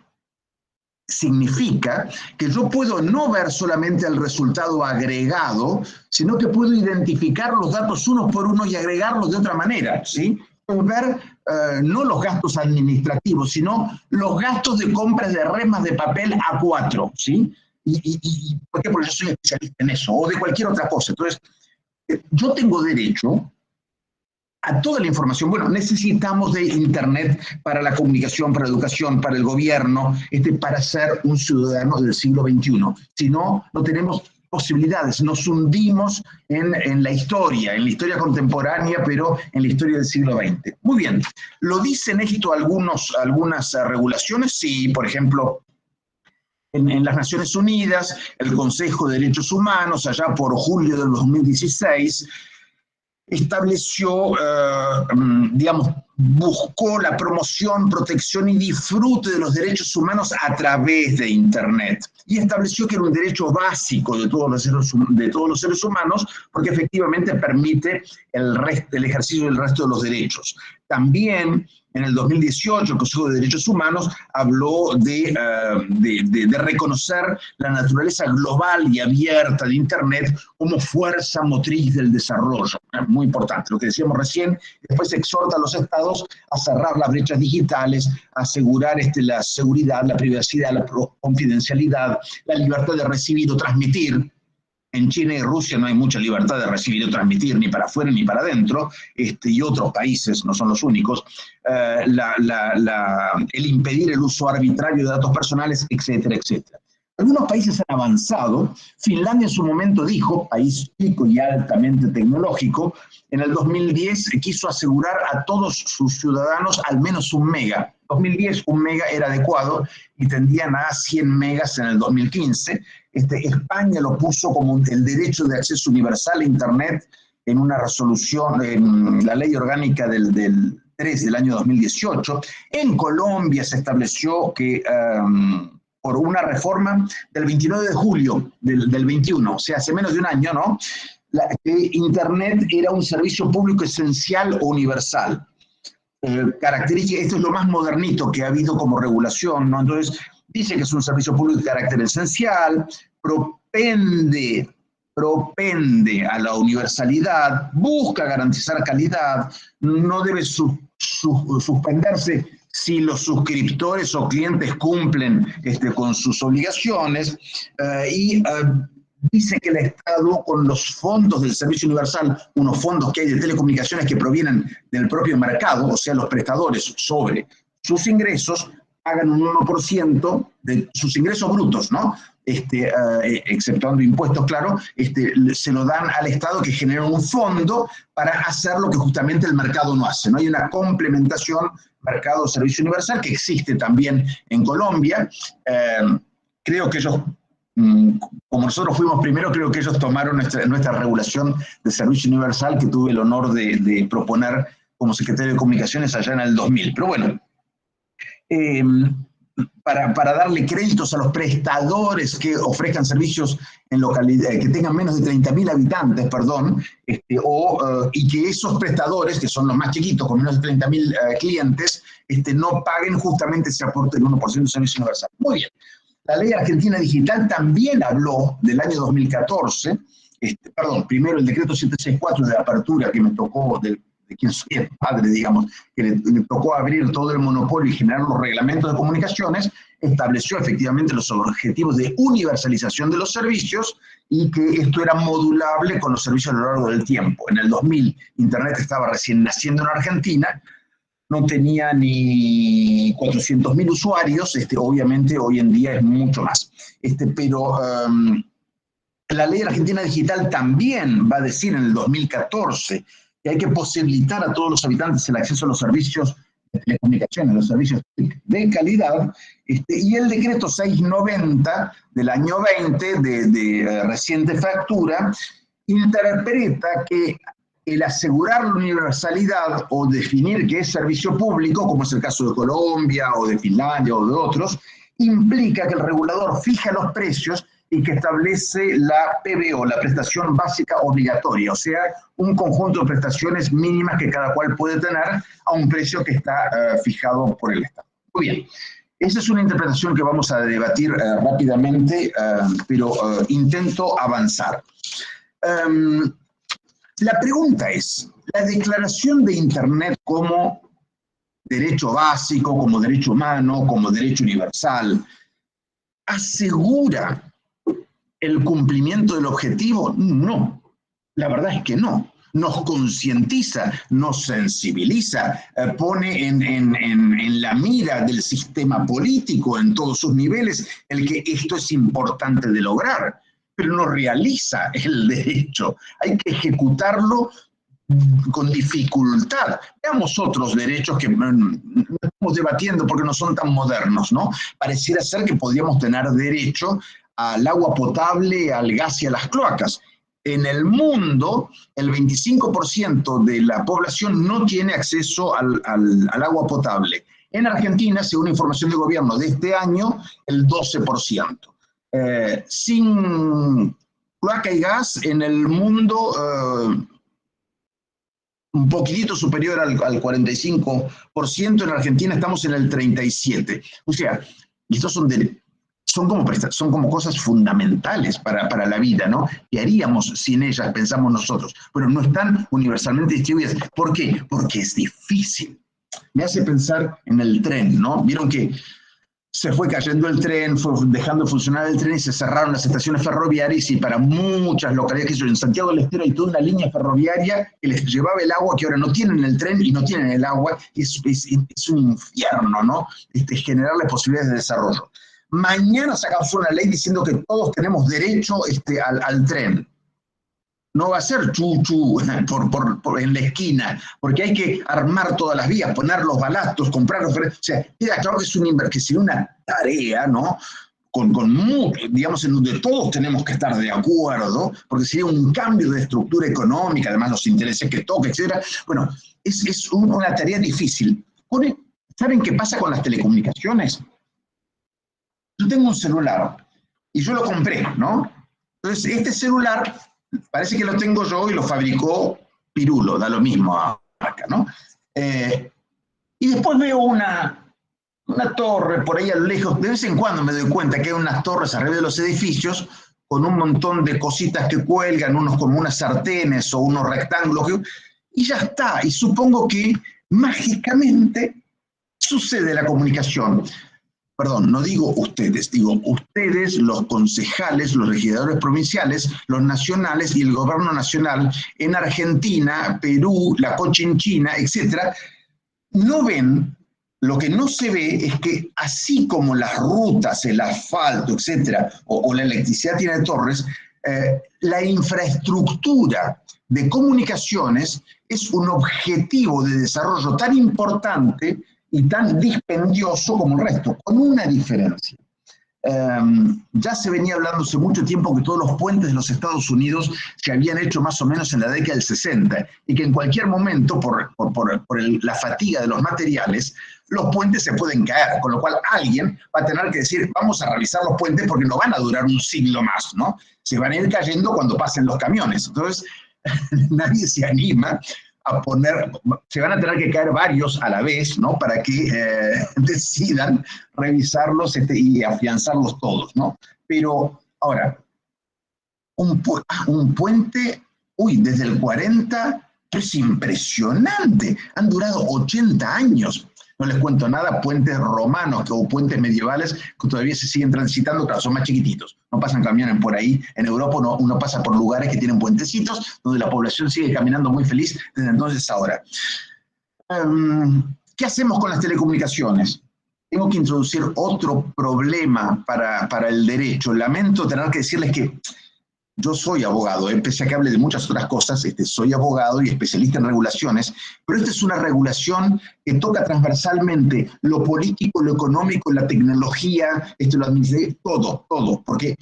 significa que yo puedo no ver solamente el resultado agregado, sino que puedo identificar los datos uno por uno y agregarlos de otra manera, ¿sí? Puedo ver no los gastos administrativos, sino los gastos de compras de remas de papel A4, ¿sí? ¿Por qué? Porque yo soy especialista en eso, o de cualquier otra cosa. Entonces, yo tengo derecho a toda la información. Bueno, necesitamos de Internet para la comunicación, para la educación, para el gobierno, para ser un ciudadano del siglo XXI. Si no, no tenemos posibilidades, nos hundimos en la historia contemporánea, pero en la historia del siglo XX. Muy bien, ¿lo dicen esto algunas regulaciones? Sí, por ejemplo, en las Naciones Unidas, el Consejo de Derechos Humanos, allá por julio del 2016, estableció, buscó la promoción, protección y disfrute de los derechos humanos a través de Internet. Y estableció que era un derecho básico de todos los seres humanos, porque efectivamente permite el ejercicio del resto de los derechos. También en el 2018, el Consejo de Derechos Humanos habló de reconocer la naturaleza global y abierta de Internet como fuerza motriz del desarrollo. Muy importante, lo que decíamos recién. Después exhorta a los estados a cerrar las brechas digitales, a asegurar la seguridad, la privacidad, la confidencialidad, la libertad de recibir o transmitir. En China y Rusia no hay mucha libertad de recibir o transmitir, ni para afuera ni para adentro, y otros países, no son los únicos, el impedir el uso arbitrario de datos personales, etcétera, etcétera. Algunos países han avanzado. Finlandia en su momento dijo, país chico y altamente tecnológico, en el 2010 quiso asegurar a todos sus ciudadanos al menos 1 mega. En 2010 1 mega era adecuado y tendían a 100 megas en el 2015. España lo puso como el derecho de acceso universal a Internet en una resolución, en la ley orgánica del 3 del año 2018. En Colombia se estableció que por una reforma del 29 de julio del 21, o sea, hace menos de un año, ¿no? Que Internet era un servicio público esencial o universal. Esto es lo más modernito que ha habido como regulación, ¿no? Entonces, dice que es un servicio público de carácter esencial, propende a la universalidad, busca garantizar calidad, no debe suspenderse si los suscriptores o clientes cumplen con sus obligaciones, dice que el Estado, con los fondos del Servicio Universal, unos fondos que hay de telecomunicaciones que provienen del propio mercado, o sea, los prestadores sobre sus ingresos, hagan un 1% de sus ingresos brutos, ¿no? Exceptuando impuestos, claro, se lo dan al Estado, que genera un fondo para hacer lo que justamente el mercado no hace, ¿no? Hay una complementación mercado-servicio universal que existe también en Colombia. Creo que ellos, como nosotros fuimos primero, creo que ellos tomaron nuestra regulación de servicio universal, que tuve el honor de proponer como secretario de Comunicaciones allá en el 2000. Pero bueno, para darle créditos a los prestadores que ofrezcan servicios en localidades que tengan menos de 30.000 habitantes, y que esos prestadores, que son los más chiquitos, con menos de 30.000 clientes, no paguen justamente ese aporte del 1% de servicio universal. Muy bien. La Ley Argentina Digital también habló del año 2014, primero el decreto 764 de apertura, que me tocó, de quien soy el padre, digamos, que le tocó abrir todo el monopolio y generar los reglamentos de comunicaciones, estableció efectivamente los objetivos de universalización de los servicios y que esto era modulable con los servicios a lo largo del tiempo. En el 2000, Internet estaba recién naciendo en Argentina, no tenía ni 400.000 usuarios, obviamente hoy en día es mucho más. Pero la Ley Argentina Digital también va a decir en el 2014 que hay que posibilitar a todos los habitantes el acceso a los servicios de telecomunicaciones, los servicios de calidad, y el decreto 690 del año 20, de reciente factura, interpreta que el asegurar la universalidad o definir que es servicio público, como es el caso de Colombia o de Finlandia o de otros, implica que el regulador fija los precios y que establece la PBO, la prestación básica obligatoria, o sea, un conjunto de prestaciones mínimas que cada cual puede tener a un precio que está fijado por el Estado. Muy bien. Esa es una interpretación que vamos a debatir rápidamente, pero intento avanzar. La pregunta es, ¿la declaración de Internet como derecho básico, como derecho humano, como derecho universal, asegura el cumplimiento del objetivo? No, la verdad es que no. Nos concientiza, nos sensibiliza, pone en la mira del sistema político en todos sus niveles el que esto es importante de lograr, pero no realiza el derecho. Hay que ejecutarlo con dificultad. Veamos otros derechos que no estamos debatiendo porque no son tan modernos, ¿no? Pareciera ser que podríamos tener derecho al agua potable, al gas y a las cloacas. En el mundo, el 25% de la población no tiene acceso al agua potable. En Argentina, según información de gobierno de este año, el 12%. Sin cloaca y gas, en el mundo, un poquitito superior al 45%, en Argentina estamos en el 37%. O sea, estos son como cosas fundamentales para la vida, ¿no? ¿Qué haríamos sin ellas, pensamos nosotros? Pero no están universalmente distribuidas. ¿Por qué? Porque es difícil. Me hace pensar en el tren, ¿no? Vieron que se fue cayendo el tren, fue dejando de funcionar el tren y se cerraron las estaciones ferroviarias, y para muchas localidades, que en Santiago del Estero hay toda una línea ferroviaria que les llevaba el agua, que ahora no tienen el tren y no tienen el agua. Es un infierno, ¿no? Generarles posibilidades de desarrollo. Mañana sacamos una ley diciendo que todos tenemos derecho al tren. No va a ser chu-chu en la esquina, porque hay que armar todas las vías, poner los balastos, comprar los... O sea, mira, claro que sería una tarea, ¿no? Digamos, en donde todos tenemos que estar de acuerdo, porque sería un cambio de estructura económica, además los intereses que toca, etc. Bueno, es una tarea difícil. ¿Saben qué pasa con las telecomunicaciones? Yo tengo un celular y yo lo compré, ¿no? Entonces, este celular parece que lo tengo yo y lo fabricó Pirulo, da lo mismo a marca, ¿no? Y después veo una torre por ahí a lo lejos. De vez en cuando me doy cuenta que hay unas torres arriba de los edificios con un montón de cositas que cuelgan, unos como unas sartenes o unos rectángulos, y ya está. Y supongo que mágicamente sucede la comunicación. Perdón, no digo ustedes, digo ustedes, los concejales, los legisladores provinciales, los nacionales y el gobierno nacional en Argentina, Perú, la Cochinchina, etc., no ven, lo que no se ve es que así como las rutas, el asfalto, etc., o la electricidad tiene torres, la infraestructura de comunicaciones es un objetivo de desarrollo tan importante y tan dispendioso como el resto, con una diferencia. Ya se venía hablando hace mucho tiempo que todos los puentes de los Estados Unidos se habían hecho más o menos en la década del 60, y que en cualquier momento, por la fatiga de los materiales, los puentes se pueden caer, con lo cual alguien va a tener que decir, vamos a revisar los puentes porque no van a durar un siglo más, ¿no? Se van a ir cayendo cuando pasen los camiones. Entonces, nadie se anima a se van a tener que caer varios a la vez, ¿no? Para que decidan revisarlos y afianzarlos todos, ¿no? Pero, ahora, un puente, desde el 40, es impresionante. Han durado 80 años. No les cuento nada, puentes romanos o puentes medievales que todavía se siguen transitando, claro, son más chiquititos, no pasan camiones por ahí. En Europa uno pasa por lugares que tienen puentecitos, donde la población sigue caminando muy feliz desde entonces a ahora. ¿Qué hacemos con las telecomunicaciones? Tengo que introducir otro problema para el derecho. Lamento tener que decirles que yo soy abogado, pese a que hable de muchas otras cosas, soy abogado y especialista en regulaciones, pero esta es una regulación que toca transversalmente lo político, lo económico, la tecnología, lo administrativo, todo, porque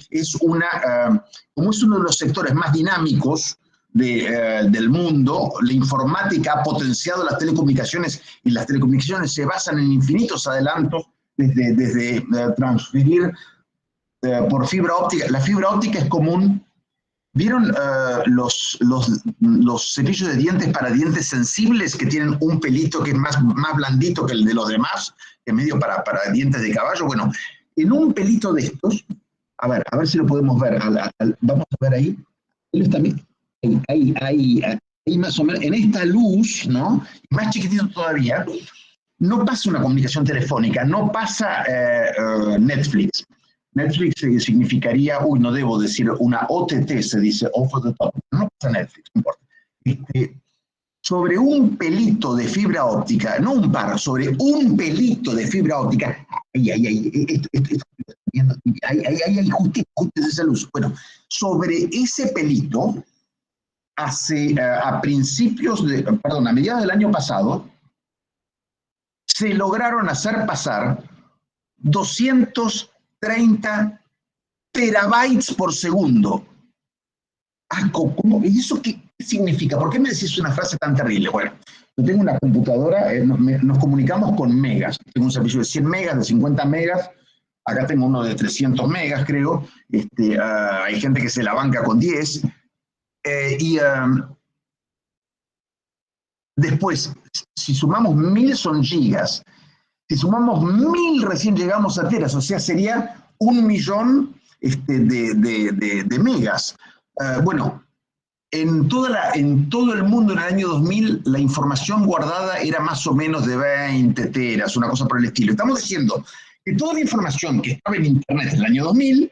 como es uno de los sectores más dinámicos del mundo, la informática ha potenciado las telecomunicaciones, y las telecomunicaciones se basan en infinitos adelantos, desde transferir por fibra óptica. La fibra óptica es como ¿Vieron los cepillos de dientes para dientes sensibles que tienen un pelito que es más blandito que el de los demás, que es medio para dientes de caballo? Bueno, en un pelito de estos, a ver si lo podemos ver, vamos a ver ahí, ahí más o menos, en esta luz, ¿no? Más chiquitito todavía, no pasa una comunicación telefónica, no pasa Netflix. Netflix significaría, no debo decir, una OTT, se dice, over the top. No pasa Netflix, no importa. Sobre un pelito de fibra óptica, no un par, sobre un pelito de fibra óptica, ahí, justito esa luz. Bueno, sobre ese pelito, a mediados del año pasado, se lograron hacer pasar 230 terabytes por segundo. ¿Cómo? ¿Y eso qué significa? ¿Por qué me decís una frase tan terrible? Bueno, yo tengo una computadora, nos comunicamos con megas. Tengo un servicio de 100 megas, de 50 megas. Acá tengo uno de 300 megas, creo. Hay gente que se la banca con 10. Después, si sumamos 1000 son gigas. Si sumamos 1000 recién llegamos a teras, o sea, sería 1.000.000 de megas. Bueno, en todo el mundo en el año 2000 la información guardada era más o menos de 20 teras, una cosa por el estilo. Estamos diciendo que toda la información que estaba en Internet en el año 2000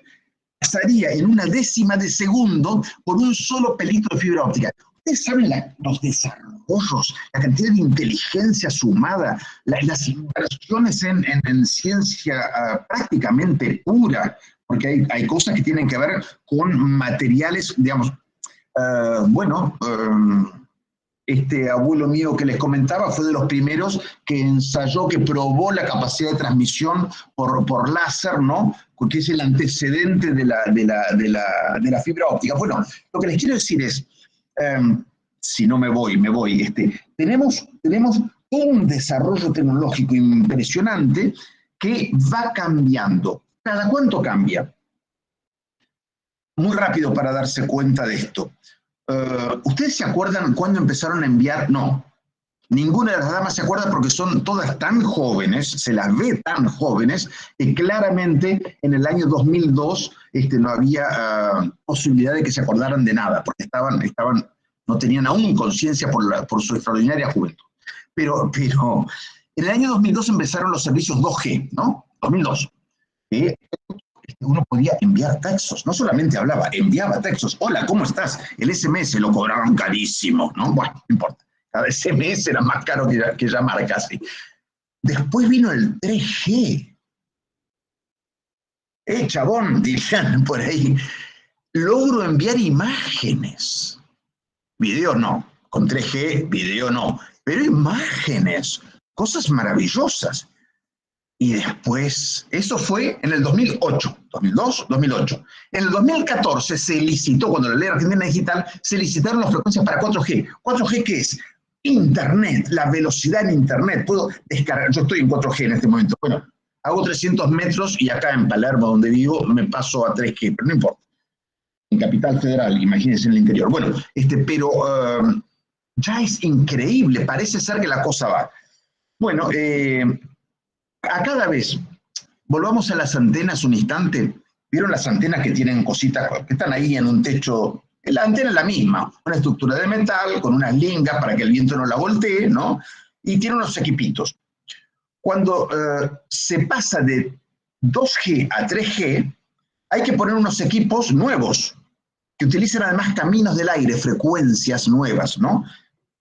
pasaría en una décima de segundo por un solo pelito de fibra óptica. Ustedes saben los desarrollos, la cantidad de inteligencia sumada, las inversiones en ciencia prácticamente pura, porque hay cosas que tienen que ver con materiales, digamos, este abuelo mío que les comentaba fue de los primeros que ensayó, que probó la capacidad de transmisión por láser, ¿no? Que es el antecedente de la fibra óptica. Bueno, lo que les quiero decir es, si no me voy, tenemos un desarrollo tecnológico impresionante que va cambiando. ¿Cada cuánto cambia? Muy rápido para darse cuenta de esto. ¿Ustedes se acuerdan cuándo empezaron a enviar? No, ninguna de las damas se acuerda porque son todas tan jóvenes, se las ve tan jóvenes, que claramente en el año 2002 no había posibilidad de que se acordaran de nada, porque no tenían aún conciencia por su extraordinaria juventud. Pero en el año 2002 empezaron los servicios 2G, ¿no? 2002. Uno podía enviar textos, no solamente hablaba, enviaba textos. Hola, ¿cómo estás? El SMS lo cobraban carísimo, ¿no? Bueno, no importa. Cada SMS era más caro que llamar casi. Después vino el 3G. Chabón, dirían por ahí. Logro enviar imágenes. Video no. Con 3G, video no. Pero imágenes. Cosas maravillosas. Y después, eso fue en el 2008, 2002, 2008. En el 2014 se licitó, cuando la ley argentina digital, se licitaron las frecuencias para 4G. ¿4G qué es? Internet, la velocidad en Internet. Puedo descargar, yo estoy en 4G en este momento. Bueno, hago 300 metros y acá en Palermo, donde vivo, me paso a 3G, pero no importa. En Capital Federal, imagínense en el interior. Bueno, pero ya es increíble, parece ser que la cosa va. Bueno, a cada vez, volvamos a las antenas un instante. ¿Vieron las antenas que tienen cositas que están ahí en un techo? La antena es la misma, una estructura de metal con unas lingas para que el viento no la voltee, ¿no? Y tiene unos equipitos. Cuando se pasa de 2G a 3G, hay que poner unos equipos nuevos que utilicen además caminos del aire, frecuencias nuevas, ¿no?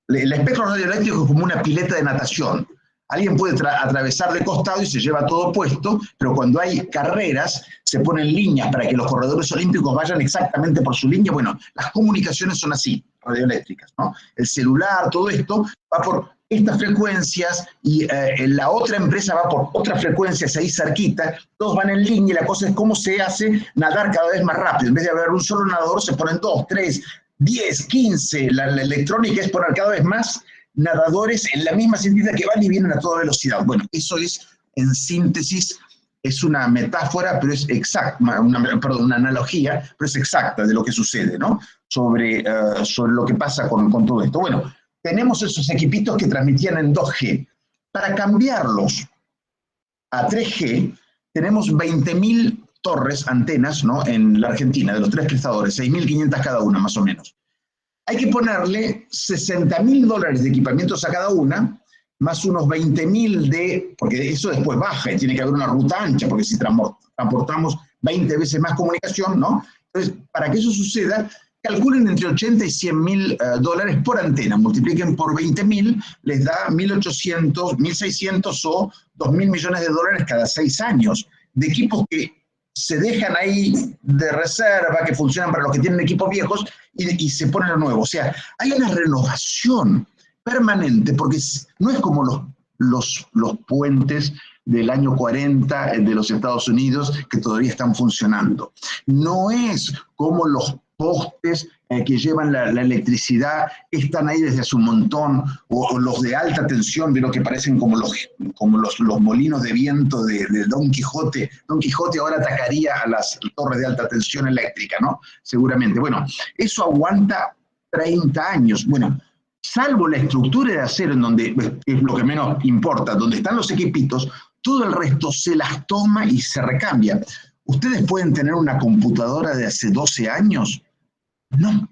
El espectro radioeléctrico es como una pileta de natación. Alguien puede atravesar de costado y se lleva todo puesto, pero cuando hay carreras se ponen líneas para que los corredores olímpicos vayan exactamente por su línea. Bueno, las comunicaciones son así, radioeléctricas, ¿no? El celular, todo esto va por estas frecuencias y la otra empresa va por otras frecuencias ahí cerquita, todos van en línea y la cosa es cómo se hace nadar cada vez más rápido. En vez de haber un solo nadador se ponen 2, 3, 10, 15, la electrónica es poner cada vez más nadadores en la misma cinta que van y vienen a toda velocidad. Bueno, eso es, en síntesis, es una metáfora, pero es exacta, una analogía, pero es exacta de lo que sucede, ¿no? Sobre lo que pasa con todo esto. Bueno, tenemos esos equipitos que transmitían en 2G. Para cambiarlos a 3G, tenemos 20.000 torres, antenas, ¿no? En la Argentina, de los 3 prestadores, 6.500 cada una, más o menos. Hay que ponerle $60.000 de equipamientos a cada una, más unos 20.000 porque eso después baja y tiene que haber una ruta ancha, porque si transportamos 20 veces más comunicación, ¿no? Entonces, para que eso suceda, calculen entre 80 y $100.000 por antena, multipliquen por 20.000, les da 1.800, 1.600 o 2.000 millones de dólares cada 6 años, de equipos que se dejan ahí de reserva, que funcionan para los que tienen equipos viejos, y se ponen lo nuevo. O sea, hay una renovación permanente, porque no es como los puentes del año 40 de los Estados Unidos que todavía están funcionando. No es como los postes que llevan la electricidad, están ahí desde hace un montón, o los de alta tensión, de lo que parecen como los molinos de viento de Don Quijote. Don Quijote ahora atacaría a las torres de alta tensión eléctrica, ¿no? Seguramente. Bueno, eso aguanta 30 años. Bueno, salvo la estructura de acero, en donde es lo que menos importa, donde están los equipitos, todo el resto se las toma y se recambia. ¿Ustedes pueden tener una computadora de hace 12 años? No.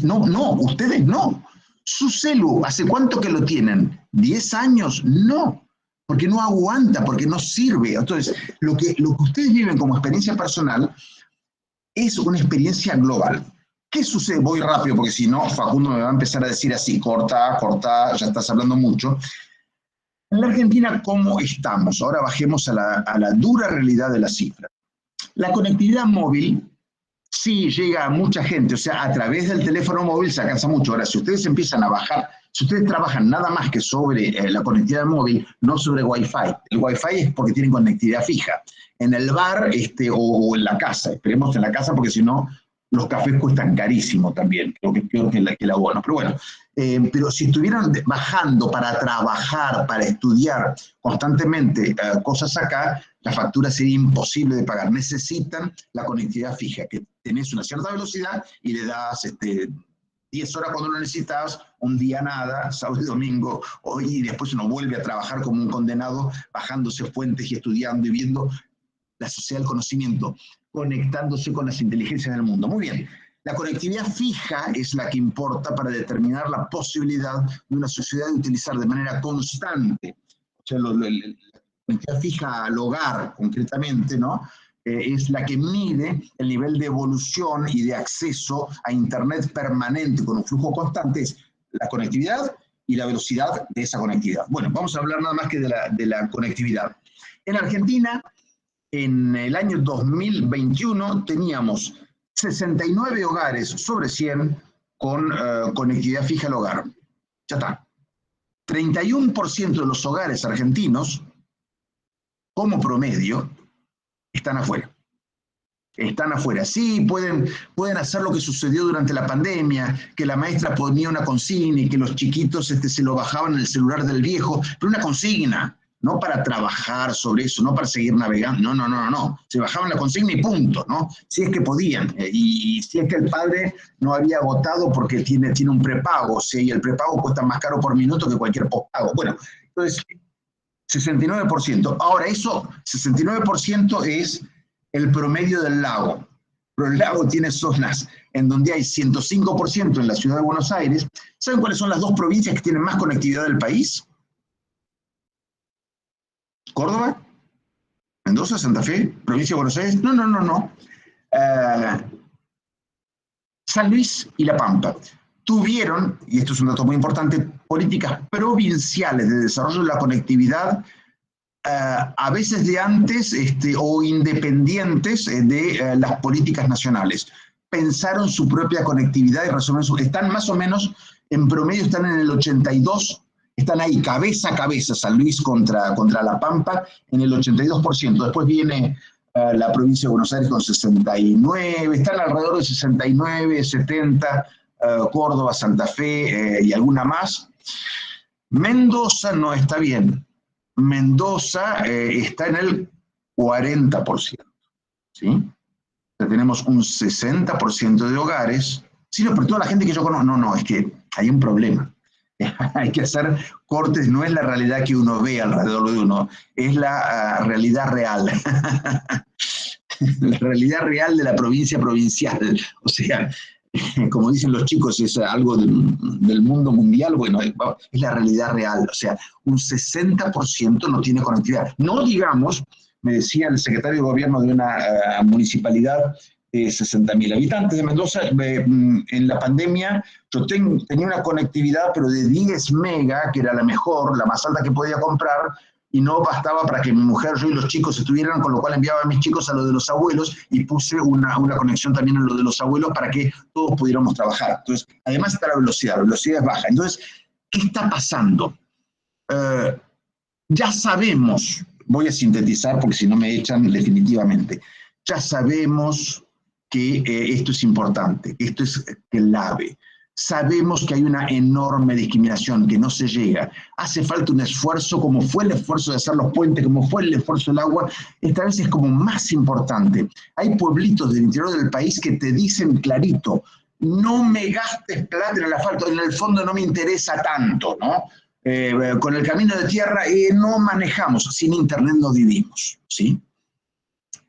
No, ustedes no. Su celu, ¿hace cuánto que lo tienen? ¿10 años? No. Porque no aguanta, porque no sirve. Entonces, lo que ustedes viven como experiencia personal es una experiencia global. ¿Qué sucede? Voy rápido, porque si no, Facundo me va a empezar a decir así, corta, ya estás hablando mucho. En la Argentina, ¿cómo estamos? Ahora bajemos a la dura realidad de la cifra. La conectividad móvil sí llega a mucha gente, o sea, a través del teléfono móvil se alcanza mucho. Ahora, si ustedes empiezan a bajar, si ustedes trabajan nada más que sobre la conectividad móvil, no sobre Wi-Fi. El Wi-Fi es porque tienen conectividad fija. En el bar o en la casa, esperemos en la casa, porque si no, los cafés cuestan carísimo también, creo que es peor que el abono. Pero bueno, pero si estuvieran bajando para trabajar, para estudiar constantemente cosas acá, la factura sería imposible de pagar. Necesitan la conectividad fija, que tenés una cierta velocidad y le das 10 horas cuando lo necesitas, un día nada, sábado y domingo, y después uno vuelve a trabajar como un condenado, bajándose fuentes y estudiando y viendo la sociedad del conocimiento, conectándose con las inteligencias del mundo. Muy bien, la conectividad fija es la que importa para determinar la posibilidad de una sociedad de utilizar de manera constante, o sea, la conectividad fija al hogar concretamente, ¿no? Es la que mide el nivel de evolución y de acceso a Internet permanente con un flujo constante, es la conectividad y la velocidad de esa conectividad. Bueno, vamos a hablar nada más que de la conectividad. En Argentina, en el año 2021 teníamos 69 hogares sobre 100 con conectividad fija al hogar. Ya está. 31% de los hogares argentinos, como promedio, están afuera. Están afuera. Sí, pueden hacer lo que sucedió durante la pandemia, que la maestra ponía una consigna y que los chiquitos se lo bajaban en el celular del viejo, pero una consigna. No para trabajar sobre eso, no para seguir navegando, no. Se bajaban la consigna y punto, ¿no? Si es que podían, y si es que el padre no había votado porque tiene un prepago, y el prepago cuesta más caro por minuto que cualquier postpago. Bueno, entonces, 69%. Ahora, eso, 69% es el promedio del lago. Pero el lago tiene zonas en donde hay 105% en la ciudad de Buenos Aires. ¿Saben cuáles son las 2 provincias que tienen más conectividad del país? ¿Córdoba? ¿Mendoza? ¿Santa Fe? ¿Provincia de Buenos Aires? No. San Luis y La Pampa tuvieron, y esto es un dato muy importante, políticas provinciales de desarrollo de la conectividad, a veces de antes o independientes de las políticas nacionales. Pensaron su propia conectividad y resolvieron están más o menos, en promedio están en el 82%. Están ahí cabeza a cabeza, San Luis contra La Pampa, en el 82%. Después viene la provincia de Buenos Aires con 69%, están alrededor de 69, 70, Córdoba, Santa Fe y alguna más. Mendoza no está bien. Mendoza está en el 40%, ¿sí? O sea, tenemos un 60% de hogares. Sí, no, pero toda la gente que yo conozco, no, es que hay un problema. Hay que hacer cortes, no es la realidad que uno ve alrededor de uno, es la realidad real. La realidad real de la provincia provincial. O sea, como dicen los chicos, es algo del mundo mundial, bueno, es la realidad real. O sea, un 60% no tiene conectividad. No digamos, me decía el secretario de gobierno de una municipalidad de 60.000 habitantes de Mendoza, en la pandemia yo tenía una conectividad pero de 10 mega, que era la mejor, la más alta que podía comprar, y no bastaba para que mi mujer, yo y los chicos estuvieran, con lo cual enviaba a mis chicos a lo de los abuelos y puse una conexión también en lo de los abuelos para que todos pudiéramos trabajar. Entonces, además está la velocidad es baja. Entonces, ¿qué está pasando? Ya sabemos, voy a sintetizar porque si no me echan definitivamente, ya sabemos que esto es importante, esto es clave. Sabemos que hay una enorme discriminación, que no se llega. Hace falta un esfuerzo, como fue el esfuerzo de hacer los puentes, como fue el esfuerzo del agua, esta vez es como más importante. Hay pueblitos del interior del país que te dicen clarito, no me gastes plata en el asfalto, en el fondo no me interesa tanto, ¿no? Con el camino de tierra no manejamos, sin internet no vivimos, ¿sí?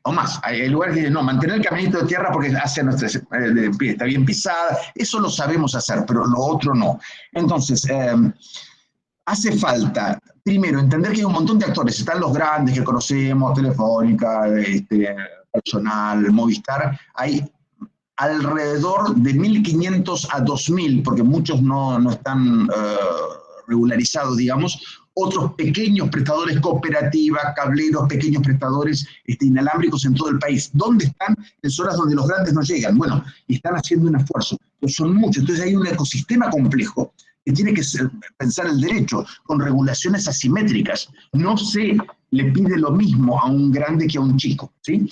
O más, hay lugares que dicen, no, mantener el caminito de tierra porque hace nuestra, está bien pisada, eso lo sabemos hacer, pero lo otro no. Entonces, hace falta, primero, entender que hay un montón de actores, están los grandes que conocemos, Telefónica, Personal, Movistar, hay alrededor de 1.500 a 2.000, porque muchos no están regularizados, digamos, otros pequeños prestadores, cooperativas, cableros, pequeños prestadores inalámbricos en todo el país. ¿Dónde están? En zonas donde los grandes no llegan. Bueno, están haciendo un esfuerzo, pero son muchos. Entonces hay un ecosistema complejo que tiene que pensar el derecho con regulaciones asimétricas. No se le pide lo mismo a un grande que a un chico, ¿sí?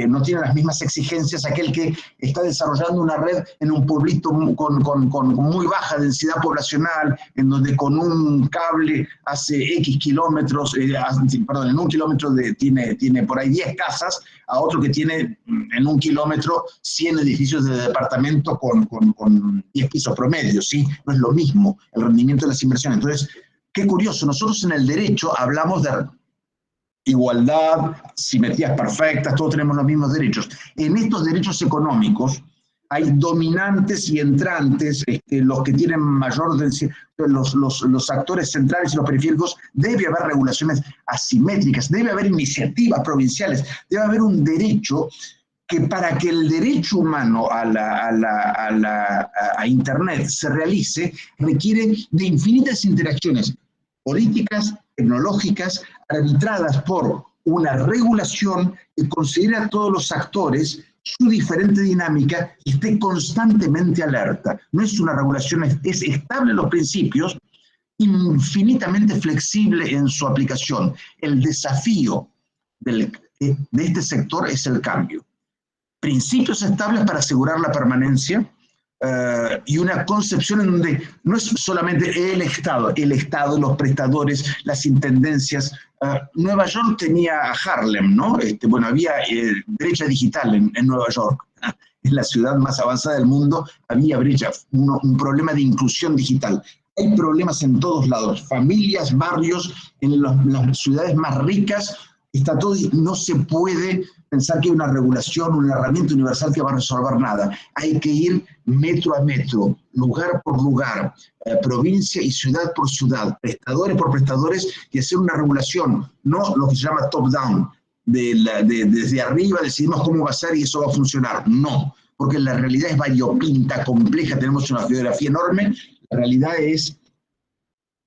No tiene las mismas exigencias aquel que está desarrollando una red en un pueblito con muy baja densidad poblacional, en donde con un cable hace X kilómetros, en un kilómetro tiene por ahí 10 casas, a otro que tiene en un kilómetro 100 edificios de departamento con 10 pisos promedio, ¿sí? No es lo mismo el rendimiento de las inversiones. Entonces, qué curioso, nosotros en el derecho hablamos de igualdad, simetrías perfectas, todos tenemos los mismos derechos. En estos derechos económicos hay dominantes y entrantes, los que tienen mayor densidad, los actores centrales y los periféricos. Debe haber regulaciones asimétricas, debe haber iniciativas provinciales, debe haber un derecho que para que el derecho humano a Internet se realice, requiere de infinitas interacciones políticas, tecnológicas, arbitradas por una regulación que considere a todos los actores su diferente dinámica y esté constantemente alerta. No es una regulación, es estable en los principios, infinitamente flexible en su aplicación. El desafío de este sector es el cambio. Principios estables para asegurar la permanencia, y una concepción en donde no es solamente el Estado, los prestadores, las intendencias. Nueva York tenía a Harlem, ¿no? Bueno, había brecha digital en Nueva York, es la ciudad más avanzada del mundo, había brecha, un problema de inclusión digital. Hay problemas en todos lados, familias, barrios, en las ciudades más ricas, está todo, no se puede pensar que hay una regulación, una herramienta universal que va a resolver nada. Hay que ir metro a metro, lugar por lugar, provincia y ciudad por ciudad, prestadores por prestadores, y hacer una regulación, no lo que se llama top-down, desde arriba decidimos cómo va a ser y eso va a funcionar. No, porque la realidad es variopinta, compleja, tenemos una geografía enorme. La realidad es,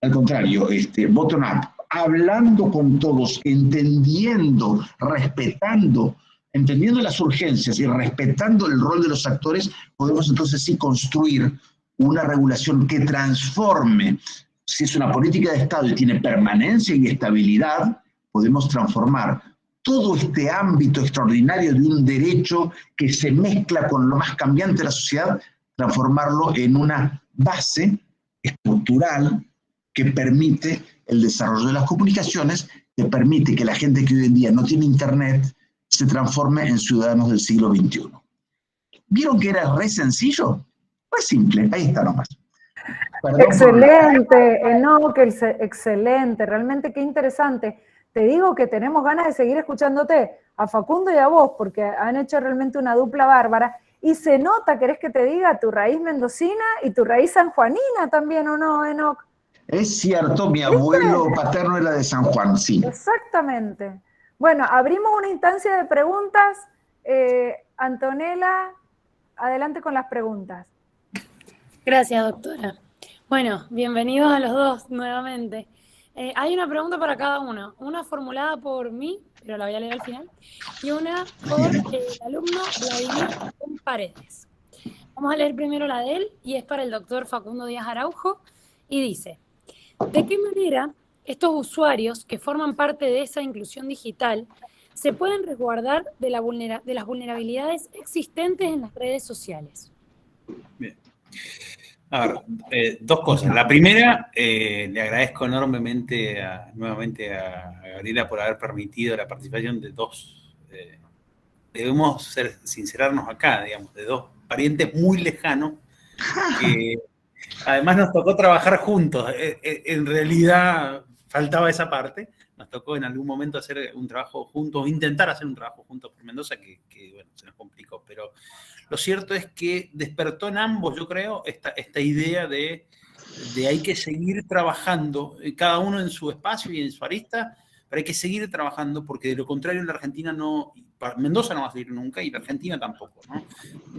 al contrario, bottom-up, hablando con todos, entendiendo, respetando, entendiendo las urgencias y respetando el rol de los actores, podemos entonces sí construir una regulación que transforme. Si es una política de Estado y tiene permanencia y estabilidad, podemos transformar todo este ámbito extraordinario de un derecho que se mezcla con lo más cambiante de la sociedad, transformarlo en una base estructural que permite el desarrollo de las comunicaciones que permite que la gente que hoy en día no tiene internet se transforme en ciudadanos del siglo XXI. ¿Vieron que era re sencillo? Pues simple, ahí está nomás. Perdón Excelente, Enoc, excelente, realmente qué interesante. Te digo que tenemos ganas de seguir escuchándote, a Facundo y a vos, porque han hecho realmente una dupla bárbara. Y se nota, ¿querés que te diga, tu raíz mendocina y tu raíz sanjuanina también, o no, Enoc? Es cierto, mi abuelo paterno era de San Juan, sí. Exactamente. Bueno, abrimos una instancia de preguntas. Antonella, adelante con las preguntas. Gracias, doctora. Bueno, bienvenidos a los dos nuevamente. Hay una pregunta para cada uno. Una formulada por mí, pero la voy a leer al final, y una por el alumno Vladimir Paredes. Vamos a leer primero la de él, y es para el doctor Facundo Díaz Araujo, y dice: ¿de qué manera estos usuarios que forman parte de esa inclusión digital se pueden resguardar de las vulnerabilidades existentes en las redes sociales? Bien. A ver, dos cosas. La primera, le agradezco enormemente nuevamente a Gabriela por haber permitido la participación de dos, debemos sincerarnos acá, digamos, de dos parientes muy lejanos que además nos tocó trabajar juntos. En realidad faltaba esa parte. Nos tocó en algún momento hacer un trabajo juntos, intentar hacer un trabajo juntos por Mendoza, que bueno, se nos complicó. Pero lo cierto es que despertó en ambos, yo creo, esta idea de hay que seguir trabajando, cada uno en su espacio y en su arista, pero hay que seguir trabajando porque de lo contrario la Argentina no, Mendoza no va a salir nunca y la Argentina tampoco, ¿no?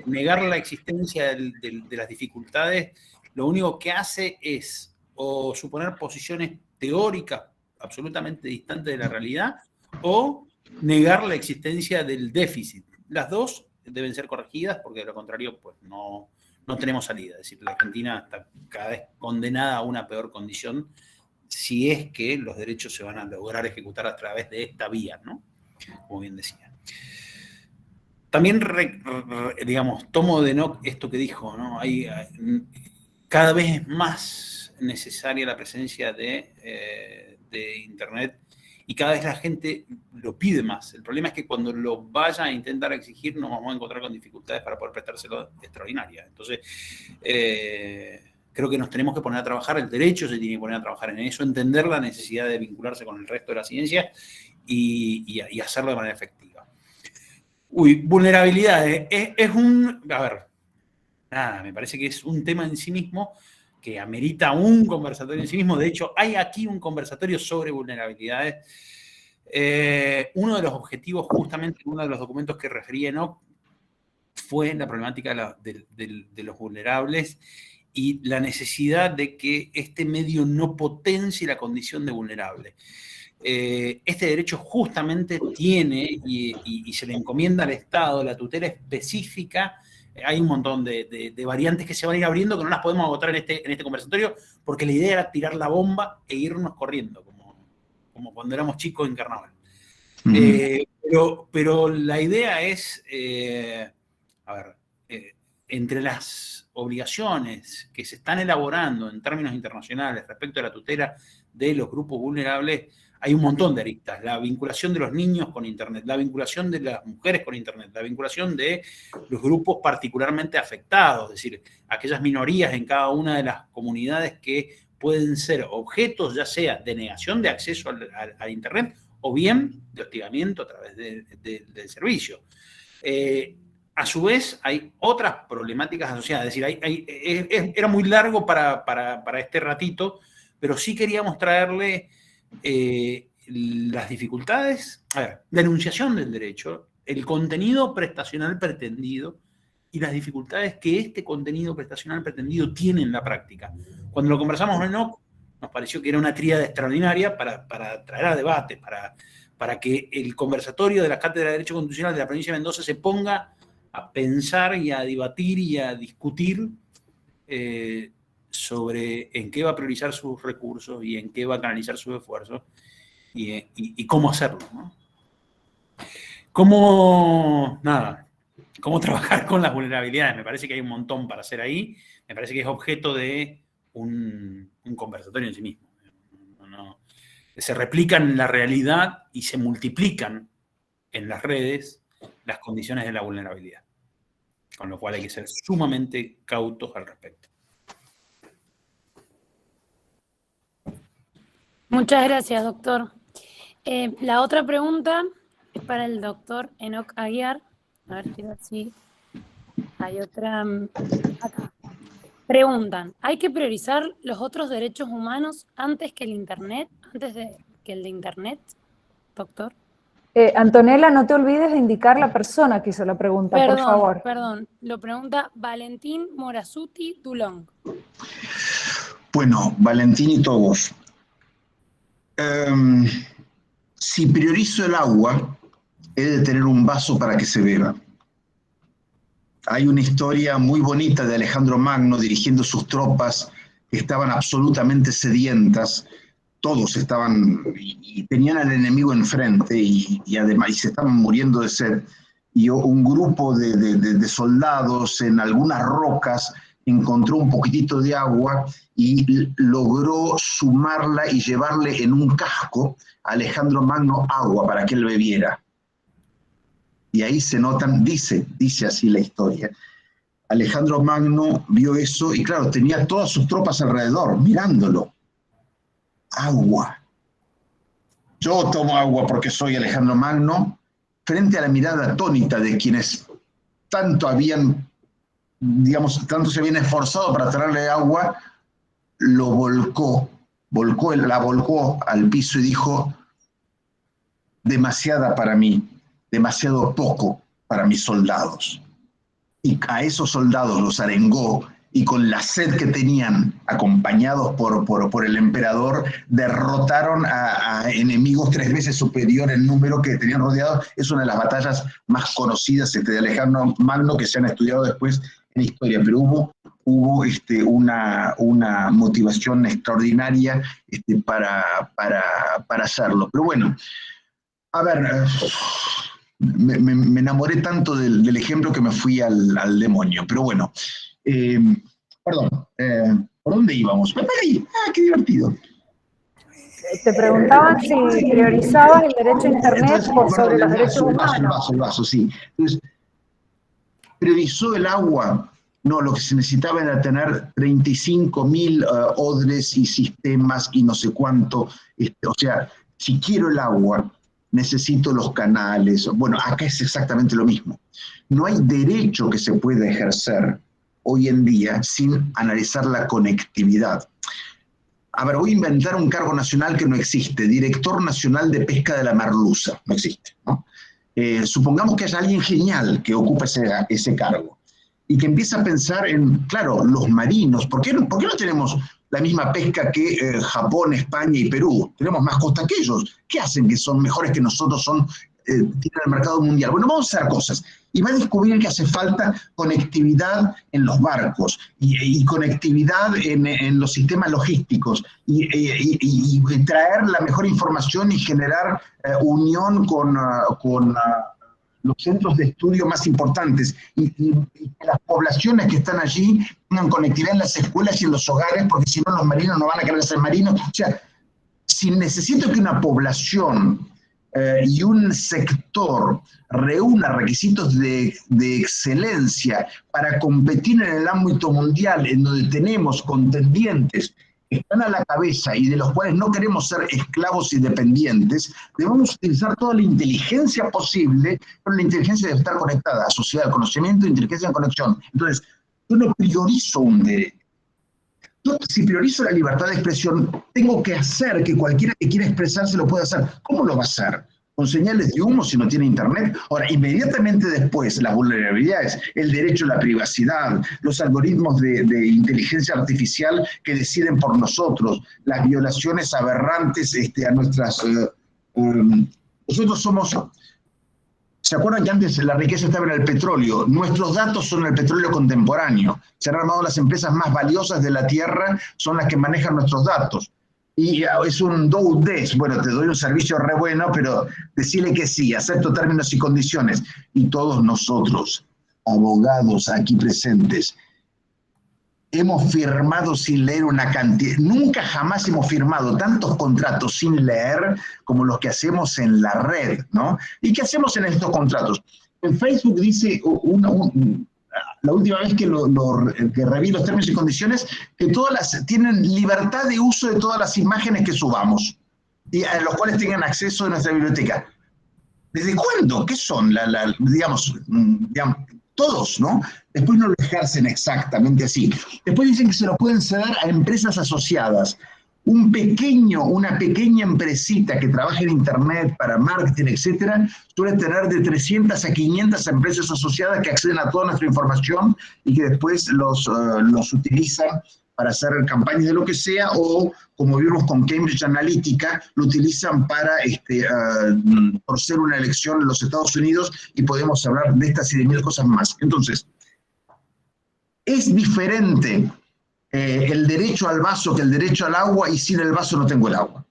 Negar la existencia de las dificultades lo único que hace es o suponer posiciones teóricas absolutamente distantes de la realidad o negar la existencia del déficit. Las dos deben ser corregidas porque de lo contrario pues no tenemos salida. Es decir, la Argentina está cada vez condenada a una peor condición si es que los derechos se van a lograr ejecutar a través de esta vía, ¿no? Como bien decía. También, digamos, tomo de no esto que dijo, ¿no? Cada vez es más necesaria la presencia de Internet y cada vez la gente lo pide más. El problema es que cuando lo vaya a intentar exigir nos vamos a encontrar con dificultades para poder prestárselo extraordinarias. Entonces, creo que nos tenemos que poner a trabajar, el derecho se tiene que poner a trabajar en eso, entender la necesidad de vincularse con el resto de la ciencia y hacerlo de manera efectiva. Vulnerabilidades. Me parece que es un tema en sí mismo que amerita un conversatorio en sí mismo. De hecho, hay aquí un conversatorio sobre vulnerabilidades. Uno de los objetivos, justamente en uno de los documentos que refería Enoc, fue la problemática de los vulnerables y la necesidad de que este medio no potencie la condición de vulnerable. Este derecho justamente tiene y se le encomienda al Estado la tutela específica. Hay un montón de variantes que se van a ir abriendo que no las podemos agotar en este conversatorio porque la idea era tirar la bomba e irnos corriendo, como cuando éramos chicos en carnaval. Pero la idea es, entre las obligaciones que se están elaborando en términos internacionales respecto a la tutela de los grupos vulnerables, hay un montón de aristas. La vinculación de los niños con Internet, la vinculación de las mujeres con Internet, la vinculación de los grupos particularmente afectados, es decir, aquellas minorías en cada una de las comunidades que pueden ser objetos ya sea de negación de acceso al Internet o bien de hostigamiento a través del servicio. A su vez, hay otras problemáticas asociadas. Es decir, era muy largo para este ratito, pero sí queríamos traerle las dificultades, la enunciación del derecho, el contenido prestacional pretendido y las dificultades que este contenido prestacional pretendido tiene en la práctica. Cuando lo conversamos en Enoc, nos pareció que era una tríada extraordinaria para traer a debate, para que el conversatorio de la Cátedra de Derecho Constitucional de la provincia de Mendoza se ponga a pensar y a debatir y a discutir sobre en qué va a priorizar sus recursos y en qué va a canalizar sus esfuerzos y cómo hacerlo, ¿no? Cómo trabajar con las vulnerabilidades. Me parece que hay un montón para hacer ahí. Me parece que es objeto de un conversatorio en sí mismo. se replican en la realidad y se multiplican en las redes las condiciones de la vulnerabilidad. Con lo cual hay que ser sumamente cautos al respecto. Muchas gracias, doctor. La otra pregunta es para el doctor Enoc Aguiar. A ver, quiero ver si hay otra acá. Preguntan, ¿hay que priorizar los otros derechos humanos antes que el Internet? Que el de Internet, doctor. Antonella, no te olvides de indicar la persona que hizo la pregunta, por favor. Perdón, lo pregunta Valentín Morazuti Dulong. Bueno, Valentín y todos. Si priorizo el agua, he de tener un vaso para que se beba. Hay una historia muy bonita de Alejandro Magno dirigiendo sus tropas que estaban absolutamente sedientas. Todos estaban y tenían al enemigo enfrente y además se estaban muriendo de sed. Y un grupo de soldados en algunas rocas encontró un poquitito de agua y logró sumarla y llevarle en un casco a Alejandro Magno agua para que él bebiera. Y ahí se notan, dice así la historia. Alejandro Magno vio eso y claro, tenía todas sus tropas alrededor, mirándolo. Agua. Yo tomo agua porque soy Alejandro Magno, frente a la mirada atónita de quienes tanto se habían esforzado para traerle agua, la volcó al piso y dijo, demasiada para mí, demasiado poco para mis soldados. Y a esos soldados los arengó y con la sed que tenían, acompañados por el emperador, derrotaron a enemigos 3 veces superior en número que tenían rodeados. Es una de las batallas más conocidas de Alejandro Magno que se han estudiado después en historia, pero hubo una motivación extraordinaria para hacerlo. Pero bueno, a ver, me enamoré tanto del ejemplo que me fui al demonio, pero bueno, perdón, ¿por dónde íbamos? Me perdí, qué divertido. Te preguntaban si priorizabas el derecho a Internet sobre los derechos humanos. El vaso, sí. Entonces, priorizó el agua. No, lo que se necesitaba era tener 35.000 odres y sistemas y no sé cuánto. O sea, si quiero el agua, necesito los canales. Bueno, acá es exactamente lo mismo. No hay derecho que se pueda ejercer hoy en día sin analizar la conectividad. A ver, voy a inventar un cargo nacional que no existe. Director Nacional de Pesca de la Merluza. No existe, ¿no? Supongamos que haya alguien genial que ocupe ese cargo y que empieza a pensar en, claro, los marinos. ¿Por qué no tenemos la misma pesca que Japón, España y Perú? Tenemos más costa que ellos. ¿Qué hacen que son mejores que nosotros, tienen el mercado mundial? Bueno, vamos a hacer cosas. Y va a descubrir que hace falta conectividad en los barcos y conectividad en los sistemas logísticos y traer la mejor información y generar unión con los centros de estudio más importantes y que las poblaciones que están allí tengan conectividad en las escuelas y en los hogares, porque si no los marinos no van a querer ser marinos. O sea, si necesito que una población y un sector reúna requisitos de excelencia para competir en el ámbito mundial, en donde tenemos contendientes que están a la cabeza y de los cuales no queremos ser esclavos y dependientes, debemos utilizar toda la inteligencia posible, pero la inteligencia debe estar conectada, asociada al conocimiento, inteligencia en conexión. Entonces, yo no priorizo un derecho. Yo, si priorizo la libertad de expresión, tengo que hacer que cualquiera que quiera expresarse lo pueda hacer. ¿Cómo lo va a hacer? ¿Con señales de humo si no tiene internet? Ahora, inmediatamente después, las vulnerabilidades, el derecho a la privacidad, los algoritmos de inteligencia artificial que deciden por nosotros, las violaciones aberrantes a nuestras... nosotros somos... ¿Se acuerdan que antes la riqueza estaba en el petróleo? Nuestros datos son el petróleo contemporáneo. Se han armado las empresas más valiosas de la Tierra, son las que manejan nuestros datos. Y es un do des, bueno, te doy un servicio re bueno, pero decirle que sí, acepto términos y condiciones. Y todos nosotros, abogados aquí presentes, hemos firmado sin leer una cantidad, nunca jamás hemos firmado tantos contratos sin leer como los que hacemos en la red, ¿no? ¿Y qué hacemos en estos contratos? En Facebook dice, la última vez que reví los términos y condiciones, que tienen libertad de uso de todas las imágenes que subamos, y a los cuales tengan acceso a nuestra biblioteca. ¿Desde cuándo? ¿Qué son? Digamos, todos, ¿no? Después no lo ejercen exactamente así. Después dicen que se lo pueden ceder a empresas asociadas. Una pequeña empresita que trabaja en Internet para marketing, etcétera, suele tener de 300 a 500 empresas asociadas que acceden a toda nuestra información y que después los utilizan para hacer campañas de lo que sea, o, como vimos con Cambridge Analytica, lo utilizan para por ser una elección en los Estados Unidos, y podemos hablar de estas y de mil cosas más. Entonces, es diferente el derecho al vaso que el derecho al agua, y sin el vaso no tengo el agua.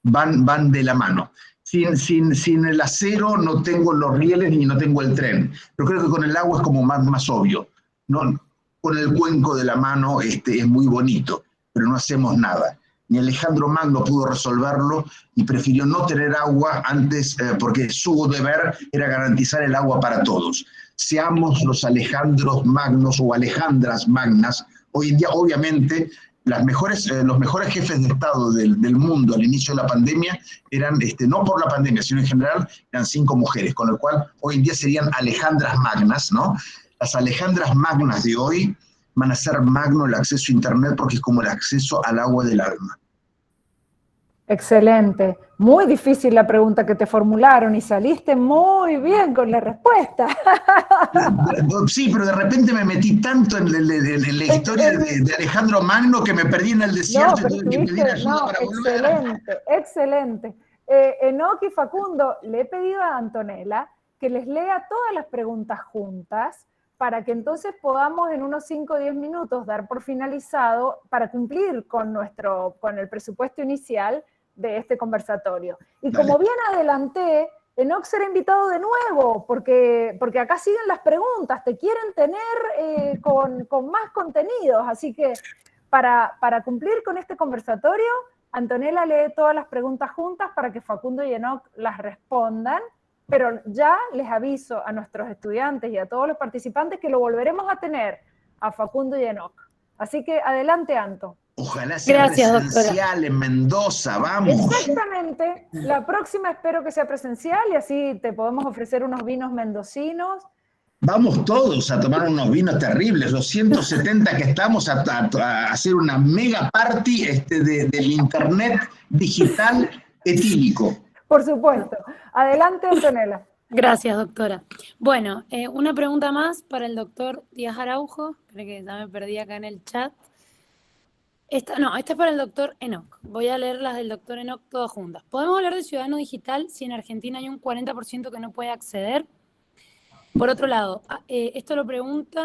Van de la mano. Sin el acero no tengo los rieles ni no tengo el tren. Pero creo que con el agua es como más obvio. No, con el cuenco de la mano es muy bonito, pero no hacemos nada. Ni Alejandro Magno pudo resolverlo y prefirió no tener agua antes, porque su deber era garantizar el agua para todos. Seamos los Alejandros Magnos o Alejandras Magnas. Hoy en día, obviamente, los mejores jefes de Estado del mundo al inicio de la pandemia eran, no por la pandemia, sino en general, eran 5 mujeres, con lo cual hoy en día serían Alejandras Magnas, ¿no? Las Alejandras Magnas de hoy van a ser magno el acceso a Internet, porque es como el acceso al agua del alma. Excelente. Muy difícil la pregunta que te formularon y saliste muy bien con la respuesta. Sí, pero de repente me metí tanto en la historia de Alejandro Magno que me perdí en el desierto, y tuve que pedir ayuda para volver. Excelente, excelente. Enoc y Facundo, le he pedido a Antonella que les lea todas las preguntas juntas, para que entonces podamos en unos 5 o 10 minutos dar por finalizado, para cumplir con el presupuesto inicial de este conversatorio. Y como bien adelanté, Enoc será invitado de nuevo, porque acá siguen las preguntas, te quieren tener con más contenidos, así que para cumplir con este conversatorio, Antonella lee todas las preguntas juntas para que Facundo y Enoc las respondan, pero ya les aviso a nuestros estudiantes y a todos los participantes que lo volveremos a tener a Facundo y Enoc. Así que adelante, Anto. Ojalá sea presencial en Mendoza, vamos. Exactamente. La próxima espero que sea presencial y así te podemos ofrecer unos vinos mendocinos. Vamos todos a tomar unos vinos terribles, los 170 que estamos a hacer una mega party del Internet digital etílico. Por supuesto. Adelante, Antonella. Gracias, doctora. Bueno, una pregunta más para el doctor Díaz Araujo, creo que ya me perdí acá en el chat. Esta es para el doctor Enoc. Voy a leer las del doctor Enoc todas juntas. ¿Podemos hablar de ciudadano digital si en Argentina hay un 40% que no puede acceder? Por otro lado, esto lo pregunta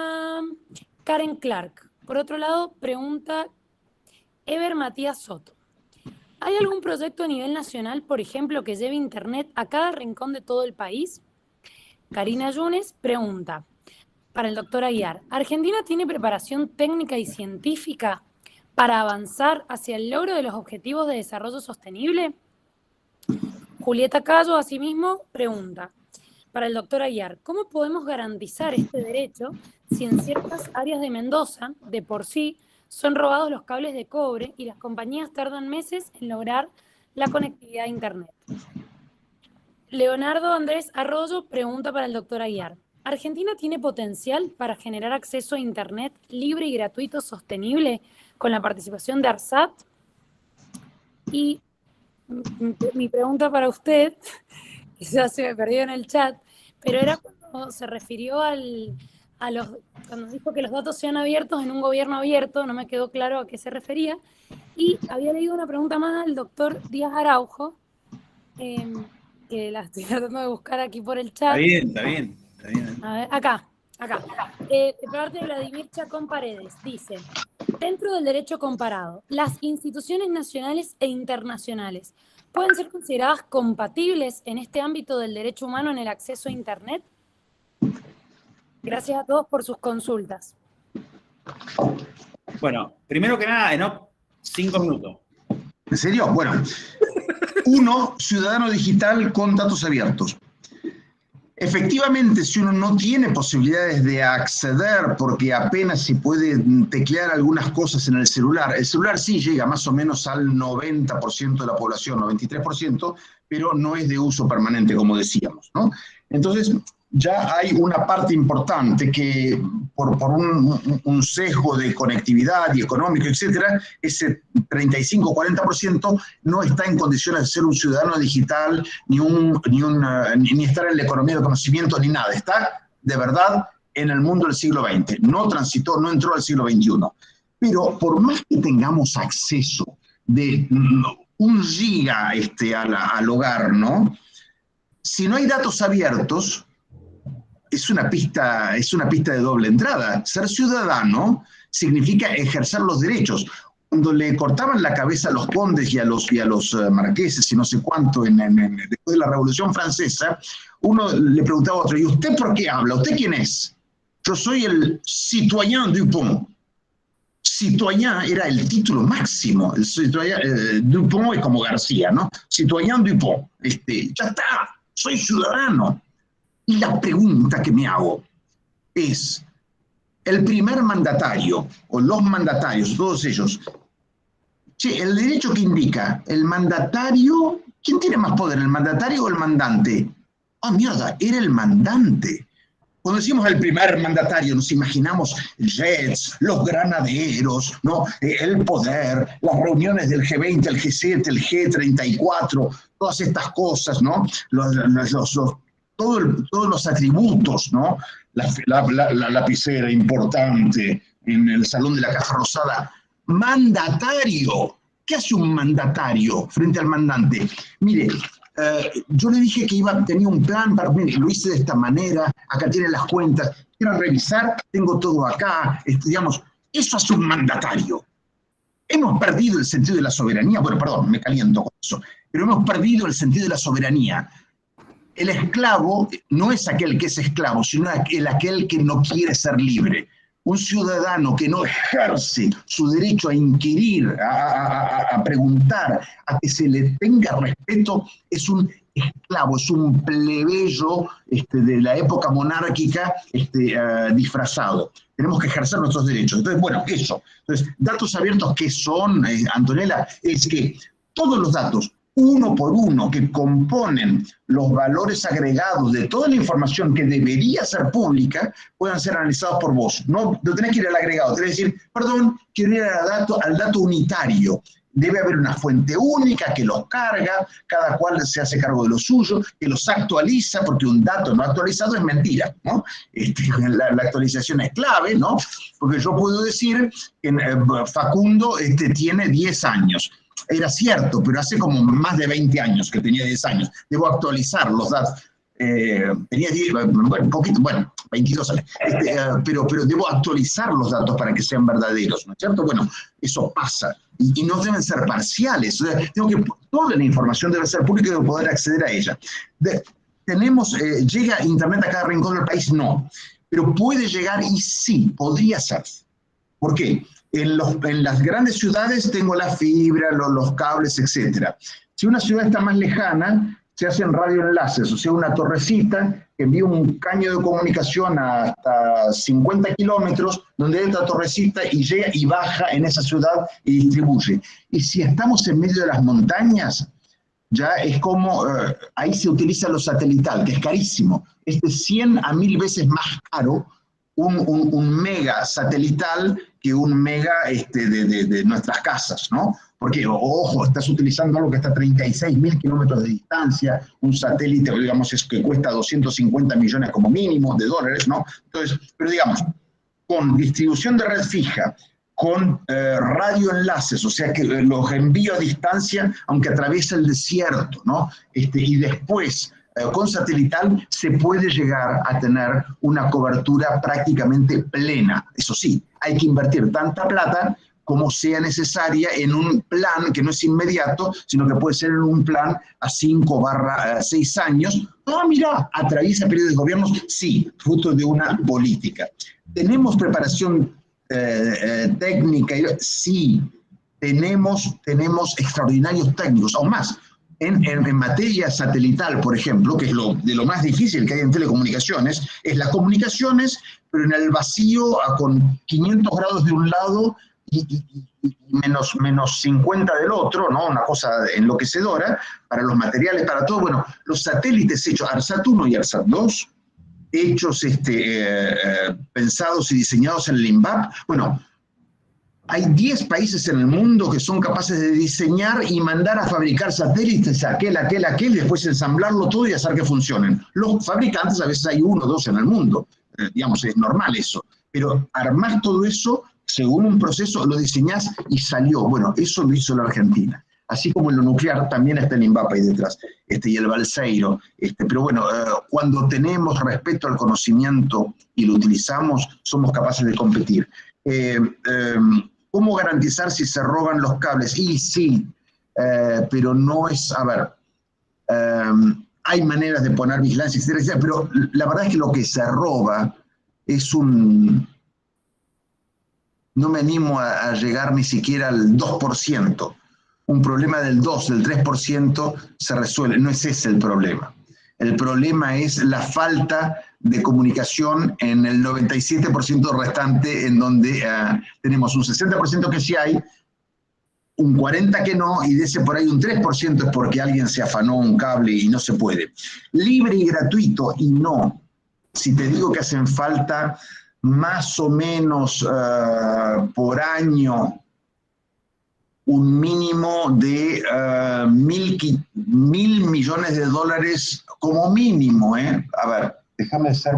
Karen Clark. Por otro lado, pregunta Ever Matías Soto. ¿Hay algún proyecto a nivel nacional, por ejemplo, que lleve Internet a cada rincón de todo el país? Karina Yunes pregunta, para el doctor Aguiar, ¿Argentina tiene preparación técnica y científica para avanzar hacia el logro de los objetivos de desarrollo sostenible? Julieta Cayo, asimismo, pregunta, para el doctor Aguiar, ¿cómo podemos garantizar este derecho si en ciertas áreas de Mendoza, de por sí, son robados los cables de cobre y las compañías tardan meses en lograr la conectividad a Internet? Leonardo Andrés Arroyo pregunta para el doctor Aguiar, ¿Argentina tiene potencial para generar acceso a Internet libre y gratuito sostenible con la participación de ARSAT? Y mi pregunta para usted, que ya se me perdió en el chat, pero era cuando se refirió cuando dijo que los datos sean abiertos en un gobierno abierto, no me quedó claro a qué se refería, y había leído una pregunta más al doctor Díaz Araujo, que la estoy tratando de buscar aquí por el chat. Está bien. A ver, acá. De parte de Vladimir Chacón Paredes, dice, dentro del derecho comparado, ¿las instituciones nacionales e internacionales pueden ser consideradas compatibles en este ámbito del derecho humano en el acceso a Internet? Gracias a todos por sus consultas. Bueno, primero que nada, Enoc, 5 minutos. ¿En serio? Bueno, 1, ciudadano digital con datos abiertos. Efectivamente, si uno no tiene posibilidades de acceder porque apenas se puede teclear algunas cosas en el celular sí llega más o menos al 90% de la población, 93%, pero no es de uso permanente, como decíamos, ¿no? Entonces, ya hay una parte importante que por un sesgo de conectividad y económico, etcétera, ese 35-40% no está en condiciones de ser un ciudadano digital, ni estar en la economía del conocimiento, ni nada. Está, de verdad, en el mundo del siglo XX. No entró al siglo XXI. Pero por más que tengamos acceso de 1 giga al hogar, ¿no? Si no hay datos abiertos, es una pista de doble entrada. Ser ciudadano significa ejercer los derechos. Cuando le cortaban la cabeza a los condes y a los marqueses y no sé cuánto después de la Revolución Francesa, uno le preguntaba a otro, ¿y usted por qué habla? ¿Usted quién es? Yo soy el citoyen Dupont. Citoyen era el título máximo. El citoyen Dupont es como García, ¿no? Citoyen Dupont. Ya está, soy ciudadano. Y la pregunta que me hago es, el primer mandatario, o los mandatarios, todos ellos, el derecho que indica, el mandatario, ¿quién tiene más poder, el mandatario o el mandante? ¡Ah, mierda! Era el mandante. Cuando decimos el primer mandatario, nos imaginamos jets, los granaderos, ¿no? El poder, las reuniones del G20, el G7, el G34, todas estas cosas, ¿no? Todos los atributos, ¿no? La lapicera importante en el Salón de la Casa Rosada. Mandatario. ¿Qué hace un mandatario frente al mandante? Mire, yo le dije que tenía un plan, lo hice de esta manera, acá tienen las cuentas, quiero revisar, tengo todo acá, digamos, eso hace un mandatario. Hemos perdido el sentido de la soberanía, bueno, perdón, me caliento con eso, pero hemos perdido el sentido de la soberanía. El esclavo no es aquel que es esclavo, sino aquel que no quiere ser libre. Un ciudadano que no ejerce su derecho a inquirir, a preguntar, a que se le tenga respeto, es un esclavo, es un plebeyo de la época monárquica disfrazado. Tenemos que ejercer nuestros derechos. Entonces, bueno, eso. Entonces, datos abiertos, ¿qué son, Antonella? Es que todos los datos, uno por uno, que componen los valores agregados de toda la información que debería ser pública, puedan ser analizados por vos. No tenés que ir al agregado, tenés que decir, perdón, quiero ir al dato unitario. Debe haber una fuente única que los carga, cada cual se hace cargo de lo suyo, que los actualiza, porque un dato no actualizado es mentira, ¿no? La actualización es clave, ¿no? Porque yo puedo decir que Facundo tiene 10 años. Era cierto, pero hace como más de 20 años que tenía 10 años. Debo actualizar los datos. Tenía 10, bueno, poquito, bueno, 22 años. Pero debo actualizar los datos para que sean verdaderos, ¿no es cierto? Bueno, eso pasa. Y no deben ser parciales. O sea, toda la información debe ser pública y debo poder acceder a ella. ¿Llega Internet a cada rincón del país? No. Pero puede llegar y sí, podría ser. ¿Por qué? En las grandes ciudades tengo la fibra, los cables, etc. Si una ciudad está más lejana, se hacen radioenlaces, o sea, una torrecita que envía un caño de comunicación hasta 50 kilómetros, donde hay esta torrecita y llega y baja en esa ciudad y distribuye. Y si estamos en medio de las montañas, ya es como, ahí se utiliza lo satelital, que es carísimo. Es de 100 a 1000 veces más caro un mega satelital que un mega de nuestras casas, ¿no? Porque, ojo, estás utilizando algo que está a 36.000 kilómetros de distancia, un satélite, digamos, que cuesta 250 millones como mínimo de dólares, ¿no? Entonces, pero digamos, con distribución de red fija, con radioenlaces, o sea que los envío a distancia, aunque atraviesa el desierto, ¿no? Y después, con satelital, se puede llegar a tener una cobertura prácticamente plena. Eso sí, hay que invertir tanta plata como sea necesaria en un plan que no es inmediato, sino que puede ser en un plan a 5/6 años. Ah, mira, atraviesa periodos de gobiernos, sí, fruto de una política. ¿Tenemos preparación técnica, sí, tenemos extraordinarios técnicos, aún más. En materia satelital, por ejemplo, que es de lo más difícil que hay en telecomunicaciones, es las comunicaciones, pero en el vacío con 500 grados de un lado y menos 50 del otro, ¿no? Una cosa enloquecedora para los materiales, para todo. Bueno, los satélites hechos, ARSAT 1 y ARSAT 2, hechos, pensados y diseñados en el INVAP, bueno, hay 10 países en el mundo que son capaces de diseñar y mandar a fabricar satélites, aquel, y después ensamblarlo todo y hacer que funcionen. Los fabricantes, a veces hay 1 o 2 en el mundo, digamos, es normal eso, pero armar todo eso, según un proceso, lo diseñás y salió. Bueno, eso lo hizo la Argentina. Así como en lo nuclear también está el INVAP ahí detrás, y el Balseiro. Pero bueno, cuando tenemos respeto al conocimiento y lo utilizamos, somos capaces de competir. ¿Cómo garantizar si se roban los cables? Y sí, pero no es, a ver, hay maneras de poner vigilancia, etcétera, pero la verdad es que lo que se roba es no me animo a llegar ni siquiera al 2%. Un problema del 2, del 3% se resuelve, no es ese el problema. El problema es la falta de comunicación en el 97% restante, en donde tenemos un 60% que sí hay, un 40% que no, y de ese por ahí un 3% es porque alguien se afanó un cable y no se puede. Libre y gratuito, y no. Si te digo que hacen falta más o menos por año un mínimo de $1.000 millones como mínimo, A ver, déjame ser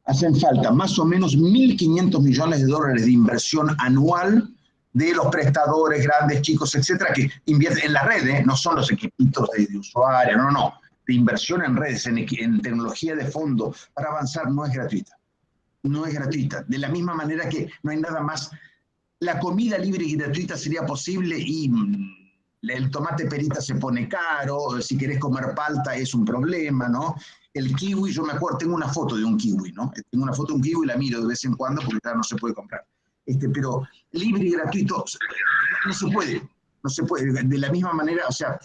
hacen falta más o menos $1.500 millones de inversión anual de los prestadores grandes, chicos, etcétera, que invierten en la red, no son los equipitos de usuario, no, de inversión en redes, en tecnología de fondo para avanzar. No es gratuita. No es gratuita. De la misma manera que no hay nada más. La comida libre y gratuita sería posible y el tomate perita se pone caro, si querés comer palta es un problema, ¿no? El kiwi, yo me acuerdo, tengo una foto de un kiwi, ¿no? Tengo una foto de un kiwi y la miro de vez en cuando porque claro, no se puede comprar. Pero libre y gratuito no se puede, de la misma manera, o sea,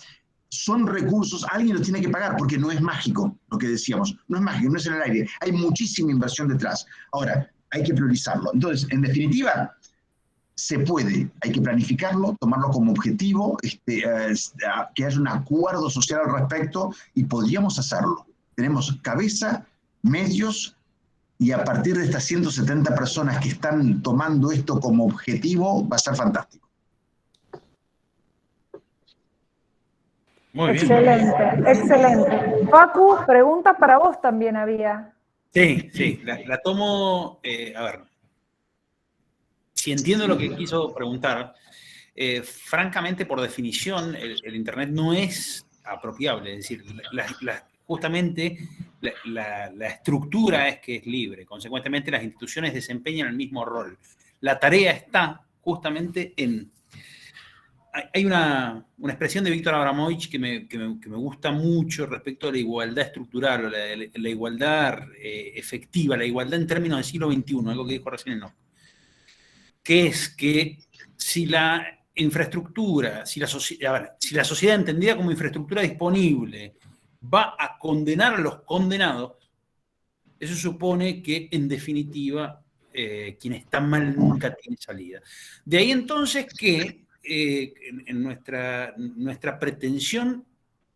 son recursos, alguien los tiene que pagar porque no es mágico, lo que decíamos, no es mágico, no es en el aire, hay muchísima inversión detrás. Ahora, hay que priorizarlo. Entonces, en definitiva, se puede, hay que planificarlo, tomarlo como objetivo, que haya un acuerdo social al respecto y podríamos hacerlo. Tenemos cabeza, medios, y a partir de estas 170 personas que están tomando esto como objetivo, va a ser fantástico. Muy bien. Excelente, excelente. Facu, pregunta para vos también había. Sí, la tomo, a ver, si entiendo lo que quiso preguntar, francamente, por definición, el Internet no es apropiable, es decir, justamente la estructura es que es libre, consecuentemente las instituciones desempeñan el mismo rol. La tarea está justamente en... Hay una expresión de Víctor Abramovich que me gusta mucho respecto a la igualdad estructural, o la igualdad efectiva, la igualdad en términos del siglo XXI, algo que dijo recién Enoch, que es que si la infraestructura, si la sociedad entendida como infraestructura disponible va a condenar a los condenados, eso supone que, en definitiva, quien está mal nunca tiene salida. De ahí entonces que en nuestra pretensión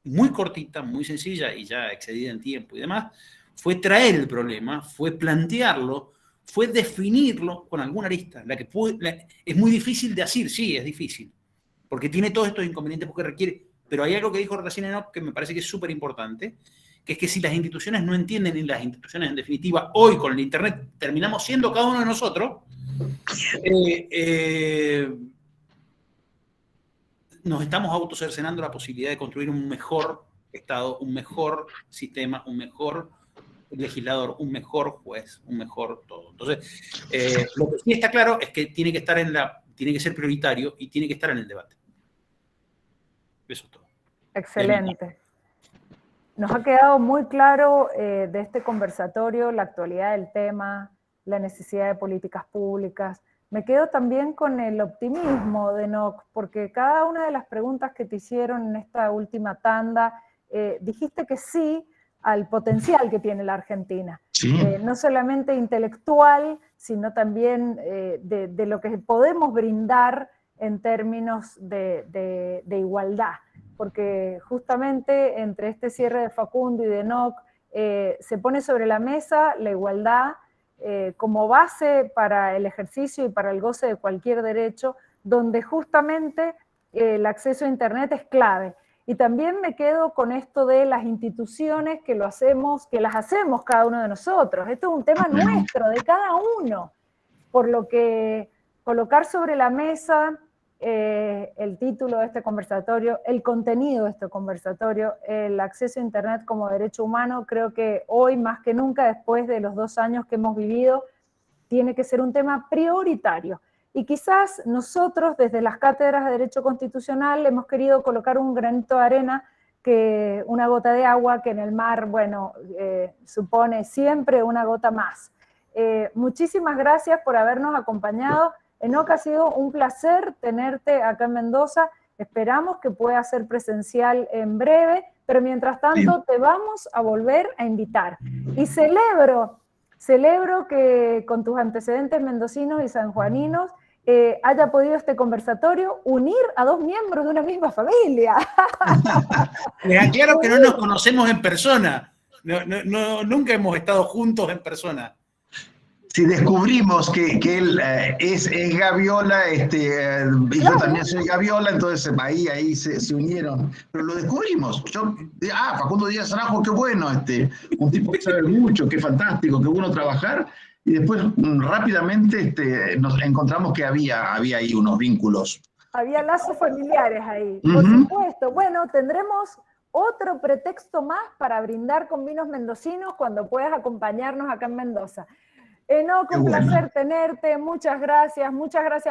muy cortita, muy sencilla y ya excedida en tiempo y demás, fue traer el problema, fue plantearlo, fue definirlo con alguna arista. Es muy difícil de decir, sí, es difícil, porque tiene todos estos inconvenientes, porque requiere... Pero hay algo que dijo recién Enoch que me parece que es súper importante, que es que si las instituciones no entienden, y las instituciones en definitiva, hoy con el Internet terminamos siendo cada uno de nosotros, nos estamos autocercenando la posibilidad de construir un mejor Estado, un mejor sistema, un mejor legislador, un mejor juez, un mejor todo. Entonces, lo que sí está claro es que tiene que ser prioritario y tiene que estar en el debate. Eso es todo. Excelente. Nos ha quedado muy claro de este conversatorio la actualidad del tema, la necesidad de políticas públicas. me quedo también con el optimismo de Enoc, porque cada una de las preguntas que te hicieron en esta última tanda, dijiste que sí al potencial que tiene la Argentina. Sí. No solamente intelectual, sino también de lo que podemos brindar en términos de igualdad. Porque justamente entre este cierre de Facundo y de Enoc, se pone sobre la mesa la igualdad como base para el ejercicio y para el goce de cualquier derecho, donde justamente el acceso a Internet es clave. Y también me quedo con esto de las instituciones que las hacemos cada uno de nosotros. Esto es un tema nuestro, de cada uno. Por lo que colocar sobre la mesa el título de este conversatorio, el contenido de este conversatorio, el acceso a Internet como derecho humano, creo que hoy más que nunca, después de los 2 años que hemos vivido, tiene que ser un tema prioritario. Y quizás nosotros, desde las cátedras de Derecho Constitucional, hemos querido colocar un granito de arena, que una gota de agua que en el mar, bueno, supone siempre una gota más. Muchísimas gracias por habernos acompañado. Enoc, ha sido un placer tenerte acá en Mendoza. Esperamos que pueda ser presencial en breve, pero mientras tanto te vamos a volver a invitar. Y celebro que con tus antecedentes mendocinos y sanjuaninos haya podido este conversatorio unir a 2 miembros de una misma familia. Les aclaro que no nos conocemos en persona. Nunca hemos estado juntos en persona. Si descubrimos que él es Gaviola, y yo también soy Gaviola, entonces ahí se unieron. Pero lo descubrimos. Facundo Díaz Araujo, qué bueno, un tipo que sabe mucho, qué fantástico, qué bueno trabajar. Y después rápidamente nos encontramos que había ahí unos vínculos. Había lazos familiares ahí, por supuesto. Bueno, tendremos otro pretexto más para brindar con vinos mendocinos cuando puedas acompañarnos acá en Mendoza. Enoc, un placer tenerte, muchas gracias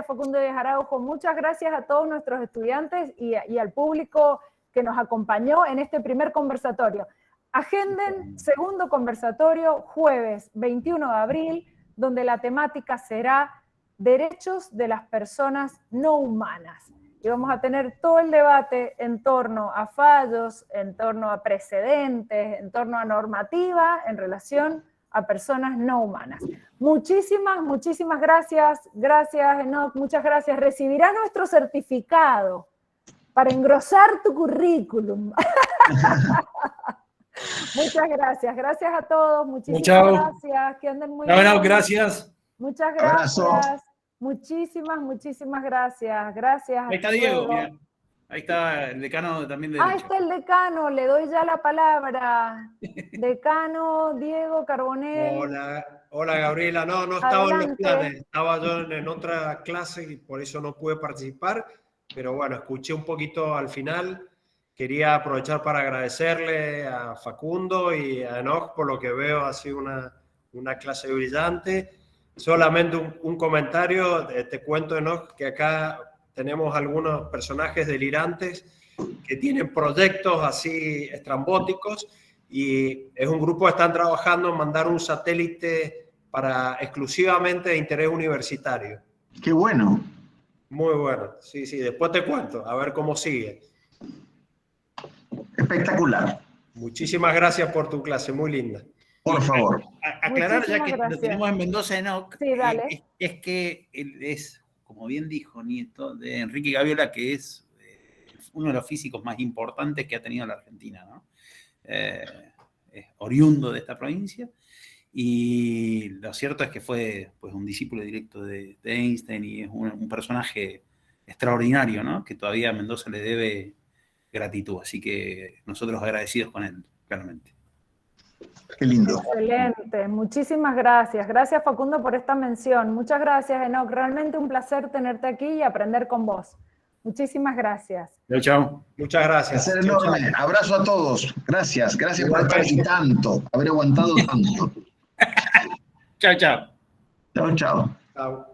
Facundo Díaz Araujo, muchas gracias a todos nuestros estudiantes y al público que nos acompañó en este primer conversatorio. Agenden segundo conversatorio, jueves 21 de abril, donde la temática será derechos de las personas no humanas. Y vamos a tener todo el debate en torno a fallos, en torno a precedentes, en torno a normativa en relación a personas no humanas. Muchísimas gracias. Gracias, Enoc, muchas gracias. Recibirás nuestro certificado para engrosar tu currículum. Muchas gracias. Gracias a todos. Muchísimas gracias. Que anden muy bien. Gracias. Muchas gracias. Abrazo. Muchísimas gracias. Gracias. Ahí está Diego, mira. Ahí está el decano también de Derecho. Está el decano, le doy ya la palabra. Decano Diego Carbonell. Hola Gabriela, no estaba en los planes, estaba yo en otra clase y por eso no pude participar, pero bueno, escuché un poquito al final. Quería aprovechar para agradecerle a Facundo y a Enoc, por lo que veo ha sido una clase brillante. Solamente un comentario, te cuento, Enoc, que acá tenemos algunos personajes delirantes que tienen proyectos así estrambóticos y es un grupo que están trabajando en mandar un satélite exclusivamente de interés universitario. ¡Qué bueno! Muy bueno, sí, después te cuento, a ver cómo sigue. Espectacular. Muchísimas gracias por tu clase, muy linda. Por favor. Aclarar, ya que lo tenemos en Mendoza, Enoc, sí, dale. Es que él es, como bien dijo, nieto de Enrique Gaviola, que es uno de los físicos más importantes que ha tenido la Argentina, ¿no? Es oriundo de esta provincia, y lo cierto es que fue pues, un discípulo directo de Einstein y es un personaje extraordinario, ¿no? Que todavía a Mendoza le debe gratitud, así que nosotros agradecidos con él, claramente. Qué lindo. Excelente, muchísimas gracias. Gracias, Facundo, por esta mención. Muchas gracias, Enoc. Realmente un placer tenerte aquí y aprender con vos. Muchísimas gracias. Chao. Muchas gracias. Placer enorme. Abrazo a todos. Gracias por estar aquí tanto, haber aguantado tanto. Chao. Chao. Chao.